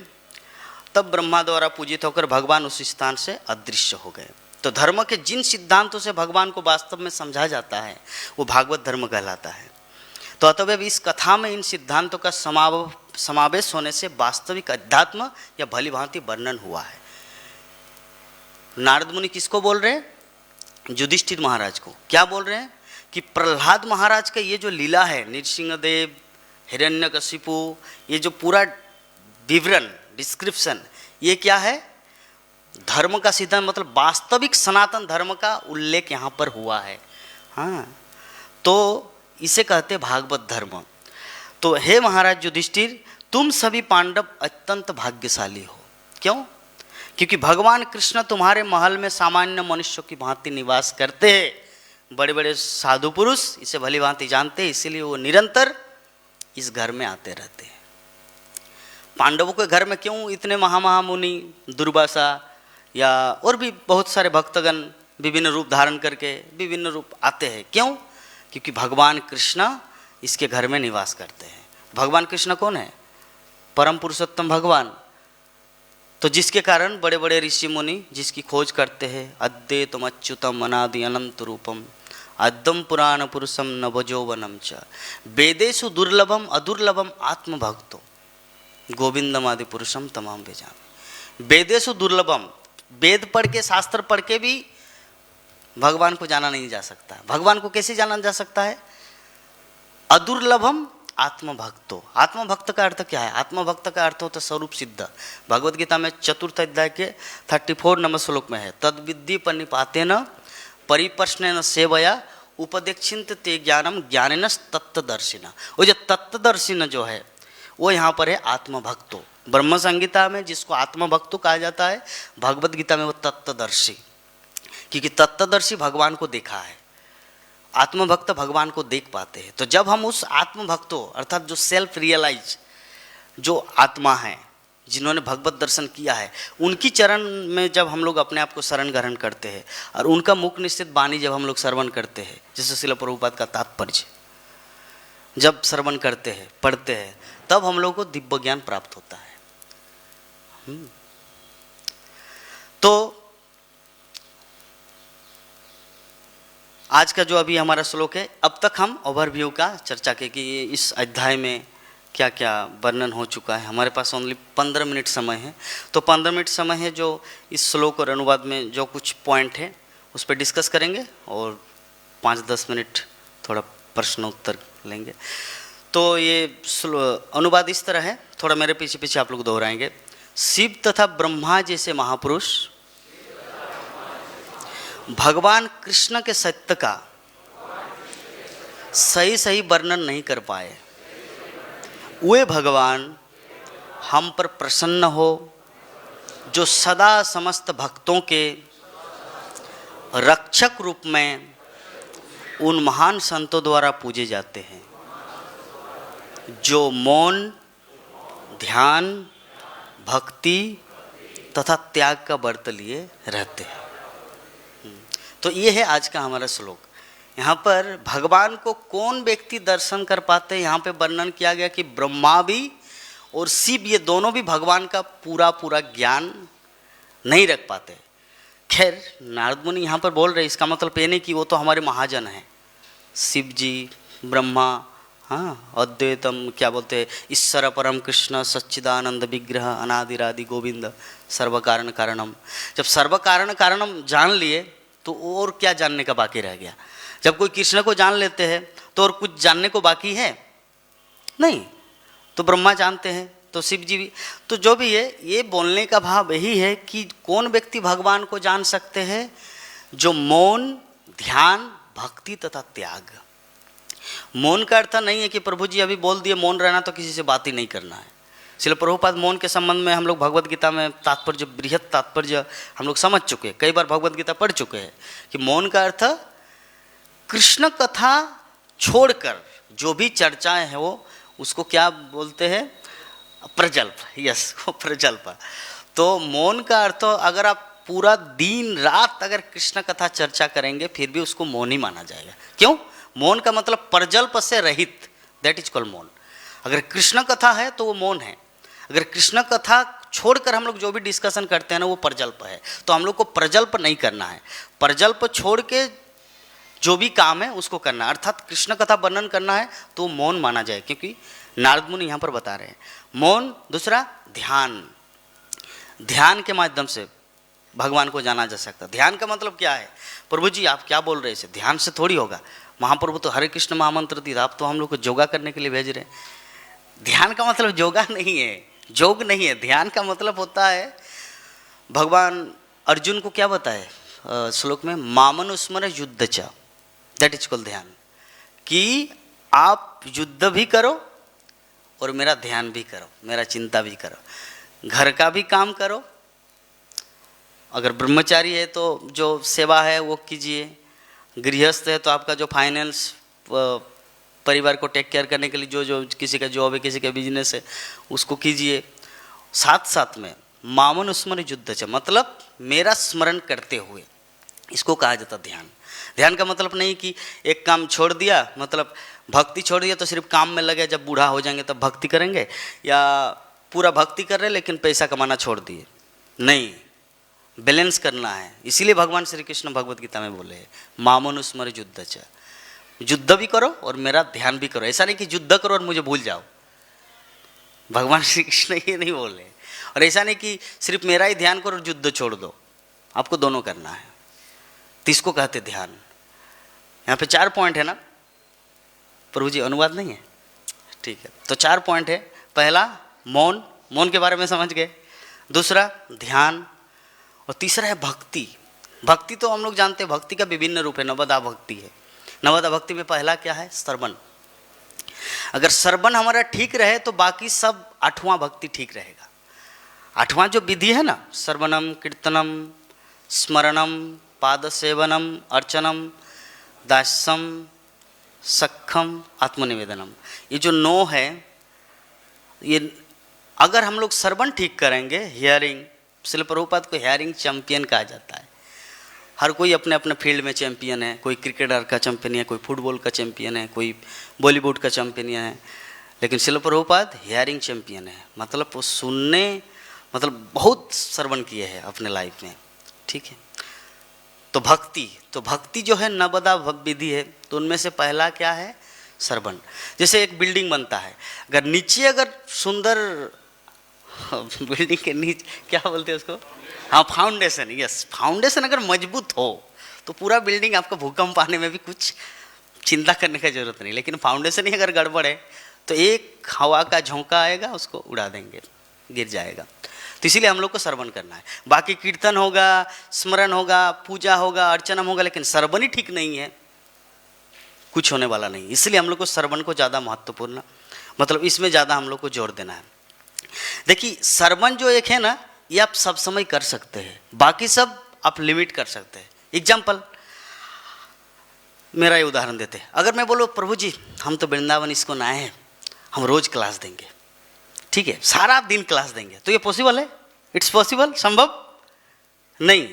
तब ब्रह्मा द्वारा पूजित होकर भगवान उस स्थान से अदृश्य हो गए। तो धर्म के जिन सिद्धांतों से भगवान को वास्तव में समझा जाता है, वो भागवत धर्म कहलाता है। तो अतएव इस कथा में इन सिद्धांतों का समावेश होने से वास्तविक अध्यात्म या भली भांति वर्णन हुआ है। नारद मुनि किसको बोल रहे हैं? युधिष्ठिर महाराज को। क्या बोल रहे हैं? कि प्रहलाद महाराज का ये जो लीला है, नृसिंह देव, हिरण्यकशिपु, ये जो पूरा विवरण, डिस्क्रिप्शन, ये क्या है? धर्म का सिद्धांत, मतलब वास्तविक सनातन धर्म का उल्लेख यहाँ पर हुआ है। हाँ, तो इसे कहते भागवत धर्म। तो हे महाराज युधिष्ठिर, तुम सभी पांडव अत्यंत भाग्यशाली हो। क्यों? क्योंकि भगवान कृष्ण तुम्हारे महल में सामान्य मनुष्यों की भांति निवास करते हैं। बड़े बड़े साधु पुरुष इसे भली भांति जानते हैं, इसीलिए वो निरंतर इस घर में आते रहते हैं। पांडवों के घर में क्यों इतने महामुनि, दुर्वासा या और भी बहुत सारे भक्तगण विभिन्न रूप धारण करके विभिन्न रूप आते हैं? क्यों? क्योंकि भगवान कृष्ण इसके घर में निवास करते हैं। भगवान कृष्ण कौन है? परम पुरुषोत्तम भगवान। तो जिसके कारण बड़े बड़े ऋषि मुनि जिसकी खोज करते हैं, अद्वैतम अच्युतम अनादि अनंत रूपम अद्यम पुराण पुरुषम नवजौवनम च वेदेषु दुर्लभम अदुर्लभम आत्मभक्तो गोविंदम आदि पुरुषम तमाम भेजामि। वेदेषु दुर्लभम, वेद पढ़ के, शास्त्र पढ़ के भी भगवान को जाना नहीं जा सकता। भगवान को कैसे जाना जा सकता है? अदुर्लभम आत्मभक्तो। आत्मभक्त का अर्थ क्या है? आत्मभक्त का अर्थ होता स्वरूप सिद्ध। भगवद गीता में 4th अध्याय के 34 नंबर श्लोक में है, तद विद्धि परिपातेन परिप्रश्नेन सेवया उपदेक्षित ते ज्ञानम ज्ञानेन तत्वदर्शिना। वो जो तत्वदर्शिना जो है वो यहाँ पर है आत्मभक्तो। ब्रह्म संहिता में जिसको आत्मभक्तो कहा जाता है, भगवद गीता में वो तत्वदर्शी, क्योंकि तत्वदर्शी भगवान को देखा है। आत्मभक्त भगवान को देख पाते हैं। तो जब हम उस आत्मभक्तों अर्थात जो सेल्फ रियलाइज जो आत्मा है, जिन्होंने भगवत दर्शन किया है, उनकी चरण में जब हम लोग अपने आप को शरण ग्रहण करते हैं और उनका मुख निश्चित वाणी जब हम लोग श्रवण करते हैं, जैसे श्रील प्रभुपाद का तात्पर्य जब श्रवण करते हैं, पढ़ते हैं, तब हम लोग को दिव्य ज्ञान प्राप्त होता है। तो आज का जो अभी हमारा श्लोक है, अब तक हम ओवरव्यू का चर्चा की कि इस अध्याय में क्या क्या वर्णन हो चुका है। हमारे पास ओनली 15 मिनट समय है, तो 15 मिनट समय है जो इस श्लोक और अनुवाद में जो कुछ पॉइंट है उस पर डिस्कस करेंगे और 5-10 मिनट थोड़ा प्रश्नोत्तर लेंगे। तो ये अनुवाद इस तरह है, थोड़ा मेरे पीछे पीछे आप लोग दोहराएंगे। शिव तथा ब्रह्मा जैसे महापुरुष भगवान कृष्ण के सत्य का सही सही वर्णन नहीं कर पाए। वे भगवान हम पर प्रसन्न हो, जो सदा समस्त भक्तों के रक्षक रूप में उन महान संतों द्वारा पूजे जाते हैं, जो मौन, ध्यान, भक्ति तथा त्याग का व्रत लिए रहते हैं। तो ये है आज का हमारा श्लोक। यहाँ पर भगवान को कौन व्यक्ति दर्शन कर पाते हैं, यहाँ पे वर्णन किया गया कि ब्रह्मा भी और शिव, ये दोनों भी भगवान का पूरा पूरा ज्ञान नहीं रख पाते। खैर नारद मुनि यहाँ पर बोल रहे, इसका मतलब ये नहीं कि वो तो हमारे महाजन हैं, शिव जी, ब्रह्मा, हाँ, अद्वैतम क्या बोलते हैं, ईश्वर परम कृष्ण सच्चिदानंद विग्रह अनादिरादि गोविंद सर्व कारण कारणम। जब सर्व कारण कारणम जान लिए तो और क्या जानने का बाकी रह गया। जब कोई कृष्ण को जान लेते हैं तो और कुछ जानने को बाकी है नहीं। तो ब्रह्मा जानते हैं तो शिव जी भी, तो जो भी है, ये बोलने का भाव यही है कि कौन व्यक्ति भगवान को जान सकते हैं, जो मौन, ध्यान, भक्ति तथा त्याग। मौन का अर्थ नहीं है कि प्रभु जी अभी बोल दिए मौन रहना तो किसी से बात ही नहीं करना है। इसलिए प्रभुपाद मौन के संबंध में हम लोग भगवत गीता में तात्पर्य, बृहत तात्पर्य हम लोग समझ चुके हैं, कई बार भगवत गीता पढ़ चुके हैं कि मौन का अर्थ कृष्ण कथा छोड़कर जो भी चर्चाएं हैं वो उसको क्या बोलते हैं, प्रजल्प। यस, वो प्रजल्प। तो मौन का अर्थ, अगर आप पूरा दिन रात अगर कृष्ण कथा चर्चा करेंगे फिर भी उसको मौन ही माना जाएगा। क्यों? मौन का मतलब प्रजल्प से रहित, दैट इज कॉल्ड मौन। अगर कृष्ण कथा है तो वो मौन है। अगर कृष्ण कथा छोड़कर हम लोग जो भी डिस्कशन करते हैं ना वो प्रजल्प है। तो हम लोग को प्रजल्प नहीं करना है, प्रजल्प छोड़ के जो भी काम है उसको करना है, अर्थात कृष्ण कथा वर्णन करना है तो मौन माना जाए, क्योंकि नारद मुनि यहाँ पर बता रहे हैं मौन। दूसरा ध्यान, ध्यान के माध्यम से भगवान को जाना जा सकता है। ध्यान का मतलब क्या है? प्रभु जी आप क्या बोल रहे हैं, इसे ध्यान से थोड़ी होगा। महाप्रभु तो हरे कृष्ण महामंत्र दी, आप तो हम लोग को योगा करने के लिए भेज रहे हैं। ध्यान का मतलब योगा नहीं है, योग नहीं है। ध्यान का मतलब होता है, भगवान अर्जुन को क्या बताए श्लोक में, मामनुस्मर युद्ध च, दैट इज कॉल्ड ध्यान। कि आप युद्ध भी करो और मेरा ध्यान भी करो, मेरा चिंता भी करो, घर का भी काम करो। अगर ब्रह्मचारी है तो जो सेवा है वो कीजिए, गृहस्थ है तो आपका जो फाइनेंस, परिवार को टेक केयर करने के लिए जो जो किसी का जॉब है, किसी का बिजनेस है, उसको कीजिए। साथ साथ में मामनुस्मर युद्ध च, मतलब मेरा स्मरण करते हुए, इसको कहा जाता ध्यान। ध्यान का मतलब नहीं कि एक काम छोड़ दिया, मतलब भक्ति छोड़ दिया तो सिर्फ काम में लगे, जब बूढ़ा हो जाएंगे तब भक्ति करेंगे, या पूरा भक्ति कर रहे लेकिन पैसा कमाना छोड़ दिए। नहीं, बैलेंस करना है। इसीलिए भगवान श्री कृष्ण भगवत गीता में बोले हैं मामनुस्मर युद्ध च, युद्ध भी करो और मेरा ध्यान भी करो। ऐसा नहीं कि युद्ध करो और मुझे भूल जाओ, भगवान श्री कृष्ण ये नहीं बोले। और ऐसा नहीं कि सिर्फ मेरा ही ध्यान करो और युद्ध छोड़ दो, आपको दोनों करना है। तो इसको कहते ध्यान। यहाँ पे 4 पॉइंट है ना प्रभु जी, अनुवाद नहीं है? ठीक है, तो 4 पॉइंट है। पहला मौन, मौन के बारे में समझ गए। दूसरा ध्यान, और तीसरा है भक्ति। भक्ति तो हम लोग जानते हैं, भक्ति का विभिन्न रूप है, नवदा भक्ति है। नवदा भक्ति में पहला क्या है? श्रवण। अगर श्रवण हमारा ठीक रहे तो बाकी सब 8वां भक्ति ठीक रहेगा। 8वां जो विधि है ना, श्रवणम, कीर्तनम, स्मरणम, पाद सेवनम, अर्चनम, दास्यम, सख्खम, आत्मनिवेदनम, ये जो 9 है, ये अगर हम लोग श्रवण ठीक करेंगे, हियरिंग, इसलिए प्रभुपाद को हियरिंग चैंपियन कहा जाता है। हर कोई अपने अपने फील्ड में चैंपियन है, कोई क्रिकेटर का चैंपियन है, कोई फुटबॉल का चैंपियन है, कोई बॉलीवुड का चैंपियन है, लेकिन शिल प्रभुपाद हियरिंग चैंपियन है। मतलब वो सुनने, मतलब बहुत श्रवण किए हैं अपने लाइफ में। ठीक है, तो भक्ति जो है नवदा विधि है, तो उनमें से पहला क्या है? श्रवण। जैसे एक बिल्डिंग बनता है, अगर नीचे अगर सुंदर, बिल्डिंग के नीचे क्या बोलते हैं उसको, हाँ फाउंडेशन, यस, फाउंडेशन अगर मजबूत हो तो पूरा बिल्डिंग, आपका भूकंप आने में भी कुछ चिंता करने की जरूरत नहीं। लेकिन फाउंडेशन ही अगर गड़बड़ है तो एक हवा का झोंका आएगा, उसको उड़ा देंगे, गिर जाएगा। तो इसीलिए हम लोग को श्रवण करना है। बाकी कीर्तन होगा, स्मरण होगा, पूजा होगा, अर्चनम होगा, लेकिन श्रवण ही ठीक नहीं है, कुछ होने वाला नहीं। इसलिए हम लोग को श्रवण को ज़्यादा महत्वपूर्ण, मतलब इसमें ज़्यादा हम लोग को जोर देना है। देखिए श्रवण जो एक है ना, ये आप सब समय कर सकते हैं, बाकी सब आप लिमिट कर सकते हैं। एग्जाम्पल, मेरा ये उदाहरण देते हैं। अगर मैं बोलो प्रभु जी हम तो वृंदावन इसको आए हैं, हम रोज क्लास देंगे, ठीक है, सारा दिन क्लास देंगे, तो ये पॉसिबल है? It's possible? संभव नहीं।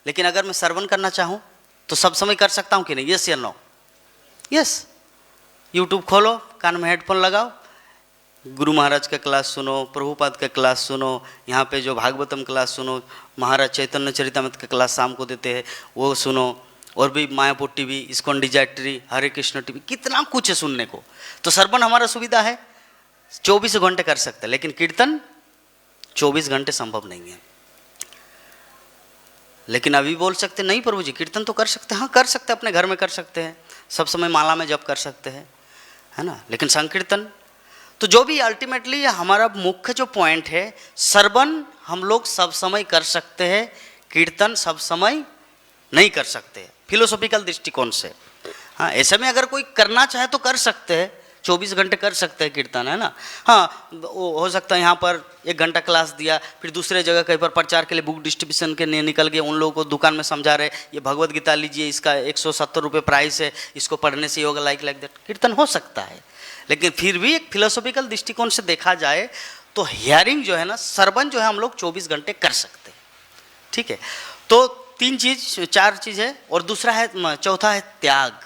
लेकिन अगर मैं श्रवण करना चाहूँ तो सब समय कर सकता हूँ कि नहीं? यस या नो? यस। यूट्यूब खोलो, कान में हेडफोन लगाओ, गुरु महाराज का क्लास सुनो, प्रभुपाद का क्लास सुनो, यहाँ पे जो भागवतम क्लास सुनो, महाराज चैतन्य चरितामृत का क्लास शाम को देते हैं वो सुनो, और भी मायापुर टीवी, इस्कॉन डिजायट्री, हरे कृष्ण टीवी, कितना कुछ है सुनने को। तो श्रवण हमारा सुविधा है, 24 घंटे कर सकते हैं, लेकिन कीर्तन 24 घंटे संभव नहीं है। लेकिन अभी बोल सकते नहीं प्रभु जी कीर्तन तो कर सकते हैं, हाँ कर सकते हैं, अपने घर में कर सकते हैं, सब समय माला में जप कर सकते हैं, है ना। लेकिन संकीर्तन तो जो भी अल्टीमेटली हमारा मुख्य जो पॉइंट है, श्रवण हम लोग सब समय कर सकते हैं, कीर्तन सब समय नहीं कर सकते फिलोसॉफिकल दृष्टिकोण से। हाँ ऐसे में अगर कोई करना चाहे तो कर सकते हैं, 24 घंटे कर सकते हैं कीर्तन, है ना। हाँ वो हो सकता है यहाँ पर 1 घंटा क्लास दिया, फिर दूसरे जगह कहीं पर प्रचार के लिए बुक डिस्ट्रीब्यूशन के लिए निकल गए, उन लोगों को दुकान में समझा रहे ये भगवत गीता लीजिए, इसका 170 रुपये प्राइस है, इसको पढ़ने से होगा, लाइक दैट। कीर्तन हो सकता है, लेकिन फिर भी एक फिलोसॉफिकल दृष्टिकोण से देखा जाए तो हियरिंग जो है ना, श्रवण जो है हम लोग 24 घंटे कर सकते हैं, ठीक है। तो 4 चीज़ है, और दूसरा है, चौथा है त्याग,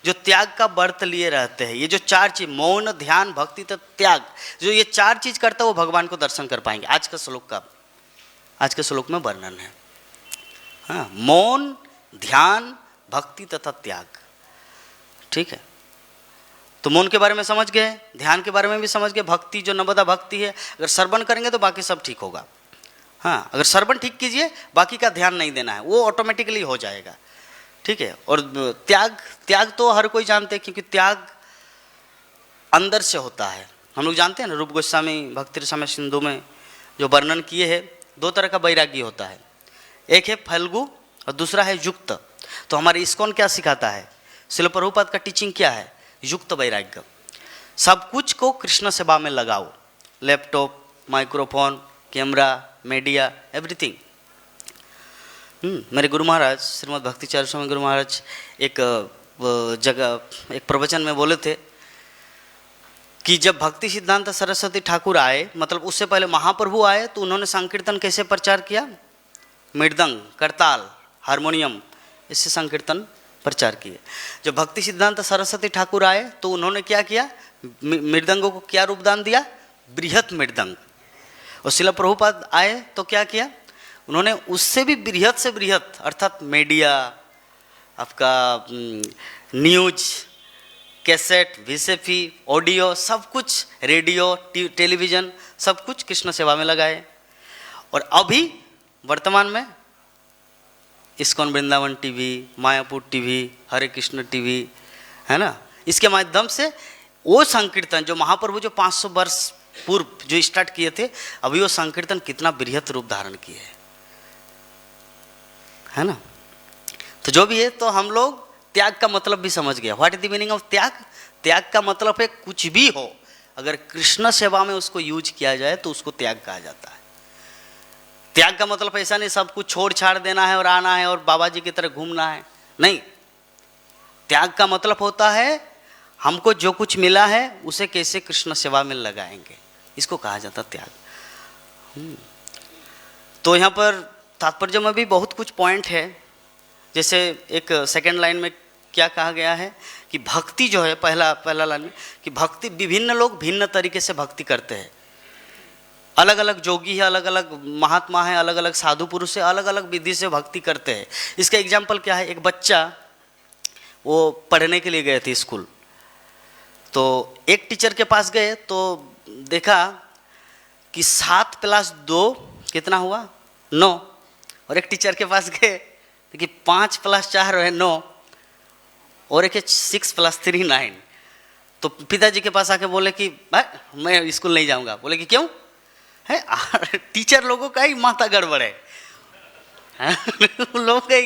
जो त्याग का व्रत लिए रहते हैं। ये जो 4 चीज, मौन, ध्यान, भक्ति तो त्याग, जो ये 4 चीज करता है वो भगवान को दर्शन कर पाएंगे। आज के श्लोक में वर्णन है, हाँ, मौन, ध्यान, भक्ति तथा त्याग, ठीक है। तो मौन के बारे में समझ गए, ध्यान के बारे में भी समझ गए, भक्ति जो नवदा भक्ति है, अगर श्रवण करेंगे तो बाकी सब ठीक होगा। हाँ अगर श्रवण ठीक कीजिए, बाकी का ध्यान नहीं देना है, वो ऑटोमेटिकली हो जाएगा, ठीक है। और त्याग तो हर कोई जानते हैं, क्योंकि त्याग अंदर से होता है। हम लोग जानते हैं ना, रूप गोस्वामी भक्ति रसामृत सिंधु में जो वर्णन किए हैं, 2 तरह का वैराग्य होता है, एक है फल्गु और दूसरा है युक्त। तो हमारे इस्कॉन क्या सिखाता है, श्रील प्रभुपाद का टीचिंग क्या है, युक्त वैराग्य। सब कुछ को कृष्ण सेवा में लगाओ, laptop, microphone, camera, media, everything. मेरे गुरु महाराज श्रीमद् भक्तिचार्य स्वामी गुरु महाराज एक जगह एक प्रवचन में बोले थे कि जब भक्ति सिद्धांत सरस्वती ठाकुर आए, मतलब उससे पहले महाप्रभु आए, तो उन्होंने संकीर्तन कैसे प्रचार किया, मृदंग, करताल, हारमोनियम, इससे संकीर्तन प्रचार किए। जब भक्ति सिद्धांत सरस्वती ठाकुर आए तो उन्होंने क्या किया, मृदंगों को क्या रूप दान दिया, बृहत मृदंग। और श्रील प्रभुपाद आए तो क्या किया, उन्होंने उससे भी बृहत से बृहत, अर्थात मीडिया, आपका न्यूज, कैसेट, वीसीपी, ऑडियो, सब कुछ, रेडियो, टेलीविज़न, सब कुछ कृष्ण सेवा में लगाए। और अभी वर्तमान में ISKCON Vrindavan TV, Mayapur TV, Hare Krishna TV, है ना, इसके माध्यम से वो संकीर्तन जो महाप्रभु जो 500 वर्ष पूर्व जो स्टार्ट किए थे, अभी वो संकीर्तन कितना बृहत रूप धारण किए है ना। तो जो भी है, तो हम लोग त्याग का मतलब भी समझ गए। What is the meaning of त्याग? त्याग का मतलब है कुछ भी हो, अगर कृष्ण सेवा में उसको यूज किया जाए तो उसको त्याग कहा जाता है। त्याग का मतलब ऐसा नहीं सब कुछ छोड़ छाड़ देना है और आना है और बाबा जी की तरह घूमना है, नहीं। त्याग का मतलब होता है हमको जो कुछ मिला है उसे कैसे कृष्ण सेवा में लगाएंगे, इसको कहा जाता त्याग। तो यहाँ पर तात्पर्य में भी बहुत कुछ पॉइंट है। जैसे एक सेकंड लाइन में क्या कहा गया है कि भक्ति जो है, पहला लाइन में कि भक्ति, विभिन्न लोग भिन्न तरीके से भक्ति करते हैं। अलग अलग जोगी है, अलग अलग महात्मा है, अलग अलग साधु पुरुष है, अलग अलग विधि से भक्ति करते हैं। इसका एग्जाम्पल क्या है, एक बच्चा वो पढ़ने के लिए गए थे स्कूल, तो एक टीचर के पास गए तो देखा कि 7 + 2 कितना हुआ, 9। और एक टीचर के पास गए कि 5 + 4 है 9, और एक 6 + 3 9। तो पिताजी के पास आके बोले कि भाई मैं स्कूल नहीं जाऊंगा। बोले कि क्यों है, टीचर लोगों का ही माथा गड़बड़ है लोगों का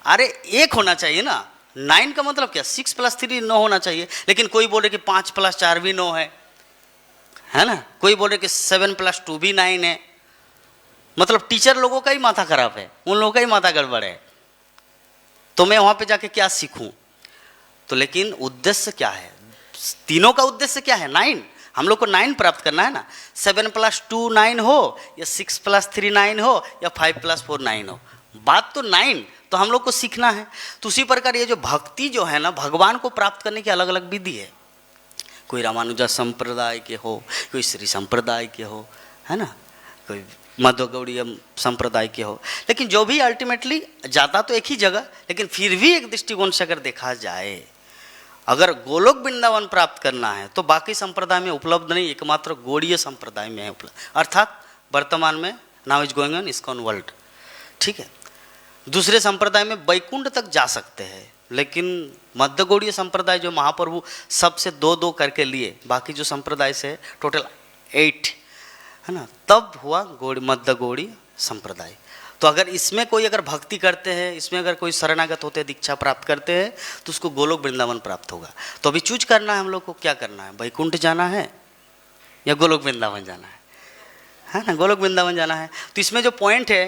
अरे 1 होना चाहिए ना, 9 का मतलब क्या, 6 + 3 9 होना चाहिए। लेकिन कोई बोले कि 5 + 4 भी 9 है ना, कोई बोले कि 7 + 2 भी 9 है। मतलब टीचर लोगों का ही माथा खराब है, उन लोगों का ही माथा गड़बड़ है। तो मैं वहां पे जाके क्या सीखूं? तो लेकिन उद्देश्य क्या है, तीनों का उद्देश्य क्या है, 9। हम लोग को 9 प्राप्त करना है ना। 7 + 2 9 हो या 6 + 3 9 हो या 5 + 4 9 हो, बात तो 9 तो हम लोग को सीखना है। तो उसी प्रकार ये जो भक्ति जो है ना, भगवान को प्राप्त करने की अलग अलग विधि है। कोई रामानुजा संप्रदाय के हो, कोई श्री संप्रदाय के हो, है ना, कोई मध्व गौड़ीय संप्रदाय के हो, लेकिन जो भी अल्टीमेटली जाता तो एक ही जगह, लेकिन फिर भी एक दृष्टिकोण से अगर देखा जाए, अगर गोलोक वृंदावन प्राप्त करना है तो बाकी संप्रदाय में उपलब्ध नहीं, एकमात्र गौड़ीय संप्रदाय में है उपलब्ध, अर्थात वर्तमान में now is going on ISKCON world, ठीक है। दूसरे संप्रदाय में वैकुंठ तक जा सकते हैं, लेकिन मध्य गौड़ीय संप्रदाय जो महाप्रभु सबसे 2-2 करके लिए, बाकी जो संप्रदाय से टोटल 8 है ना, तब हुआ मध्य गौड़ीय संप्रदाय। तो अगर इसमें कोई अगर भक्ति करते हैं, इसमें अगर कोई शरणागत होते हैं, दीक्षा प्राप्त करते हैं, तो उसको गोलोक वृंदावन प्राप्त होगा। तो अभी चूज करना है हम लोग को, क्या करना है, वैकुंठ जाना है या गोलोक वृंदावन जाना है ना, गोलोक वृंदावन जाना है। तो इसमें जो पॉइंट है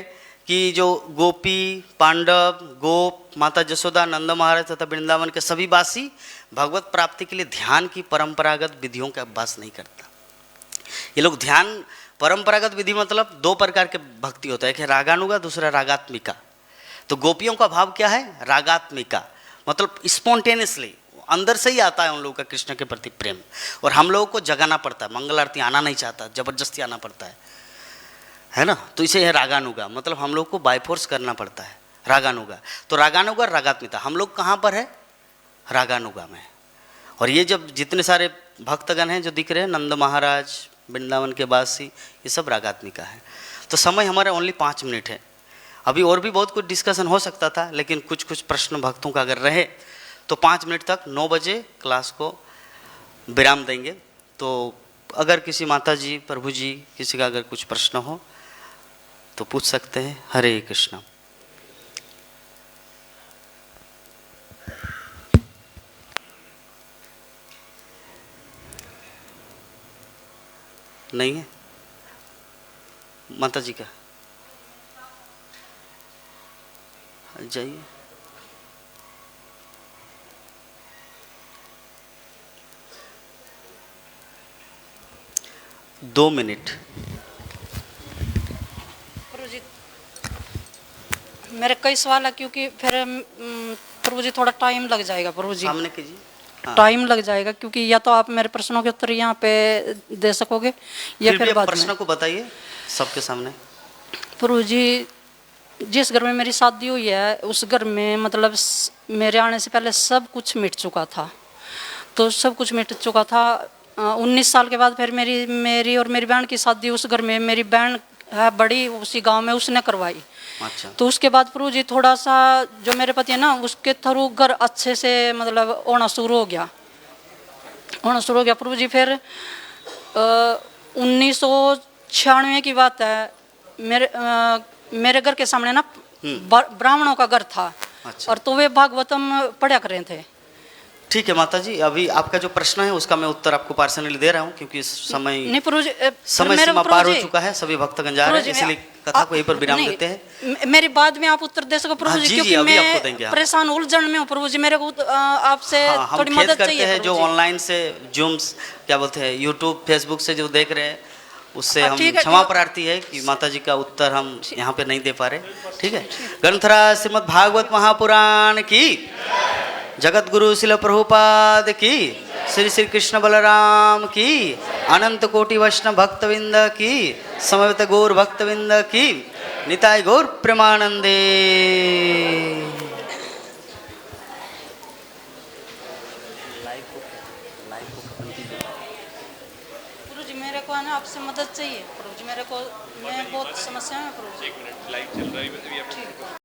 कि जो गोपी, पांडव, गोप, माता जसोदा, नंद महाराज तथा वृंदावन के सभी वासी भगवत प्राप्ति के लिए ध्यान की परंपरागत विधियों का अभ्यास नहीं करता। ये लोग ध्यान, परंपरागत विधि मतलब 2 प्रकार के भक्ति होता है, एक है रागानुगा, दूसरा रागात्मिका। तो गोपियों का भाव क्या है, रागात्मिका, मतलब स्पॉन्टेनियसली अंदर से ही आता है उन लोगों का कृष्ण के प्रति प्रेम, और हम लोगों को जगाना पड़ता है, मंगल आरती आना नहीं चाहता, जबरदस्ती आना पड़ता है ना। तो इसे है रागानुगा, मतलब हम लोग को बाय फोर्स करना पड़ता है, रागानुगा। तो रागानुगा, रागात्मिका, हम लोग कहाँ पर है, रागानुगा में। और ये जब जितने सारे भक्तगण हैं जो दिख रहे हैं, नंद महाराज, वृंदावन के वासी, ये सब रागात्मिका है। तो समय हमारा ओनली 5 मिनट है, अभी और भी बहुत कुछ डिस्कशन हो सकता था, लेकिन कुछ कुछ प्रश्न भक्तों का अगर रहे तो 5 मिनट तक 9 बजे क्लास को विराम देंगे। तो अगर किसी माता जी, प्रभु जी, किसी का अगर कुछ प्रश्न हो तो पूछ सकते हैं। हरे कृष्ण। नहीं है माता जी का, जाइए। दो मिनट। प्रभु जी, मेरे कई सवाल है, क्योंकि फिर प्रभु जी थोड़ा टाइम लग जाएगा। प्रभु जी सामने कीजिए। हाँ। टाइम लग जाएगा, क्योंकि या तो आप मेरे प्रश्नों के उत्तर यहाँ पे दे सकोगे या फिर बाद में। प्रश्न को बताइए सबके सामने। प्रभु जी, जिस घर में मेरी शादी हुई है उस घर में मतलब मेरे आने से पहले सब कुछ मिट चुका था। तो सब कुछ मिट चुका था। 19 साल के बाद फिर मेरी और मेरी बहन की शादी उस घर में, मेरी बहन है बड़ी, उसी गांव में उसने करवाई। अच्छा। तो उसके बाद प्रभु जी थोड़ा सा जो मेरे पति है ना, उसके थ्रू घर अच्छे से मतलब होना शुरू हो गया प्रभु जी। फिर 1996 की बात है, मेरे घर के सामने ना ब्राह्मणों का घर था। अच्छा। और तो वे भागवतम पढ़ा कर रहे थे। ठीक है माता जी, अभी आपका जो प्रश्न है उसका मैं उत्तर आपको पर्सनली दे रहा हूँ, क्योंकि समय नहीं प्रभु जी, समय सीमा पार हो चुका है, सभी भक्तगण जा रहे हैं, इसलिए कथा को यहीं पर विराम देते हैं। मेरी बाद में आप उत्तर दे सको प्रभु जी, क्योंकि मैं परेशान उलझन में हूँ प्रभु जी, मेरे को आपसे थोड़ी मदद चाहिए। है जो ऑनलाइन से जूम्स क्या बोलते हैं, यूट्यूब, फेसबुक से जो देख रहे हैं, उससे हम क्षमा प्रार्थी है कि माता जी का उत्तर हम यहाँ पे नहीं दे पा रहे। ठीक है। ग्रंथराज श्रीमद् भागवत महापुराण की, जगत गुरु शिल प्रभुपाद की, श्री श्री कृष्ण बलराम की, अनंत कोटि वैष्णव भक्तविंद की, समवेत गौर भक्तविंद की, निताय गौर प्रेमानंदे। प्रभु जी मेरे को है ना आपसे मदद चाहिए प्रभु जी, मेरे को मैं बहुत समस्या में प्रभु जी। 1 मिनट लाइव चल रहा है।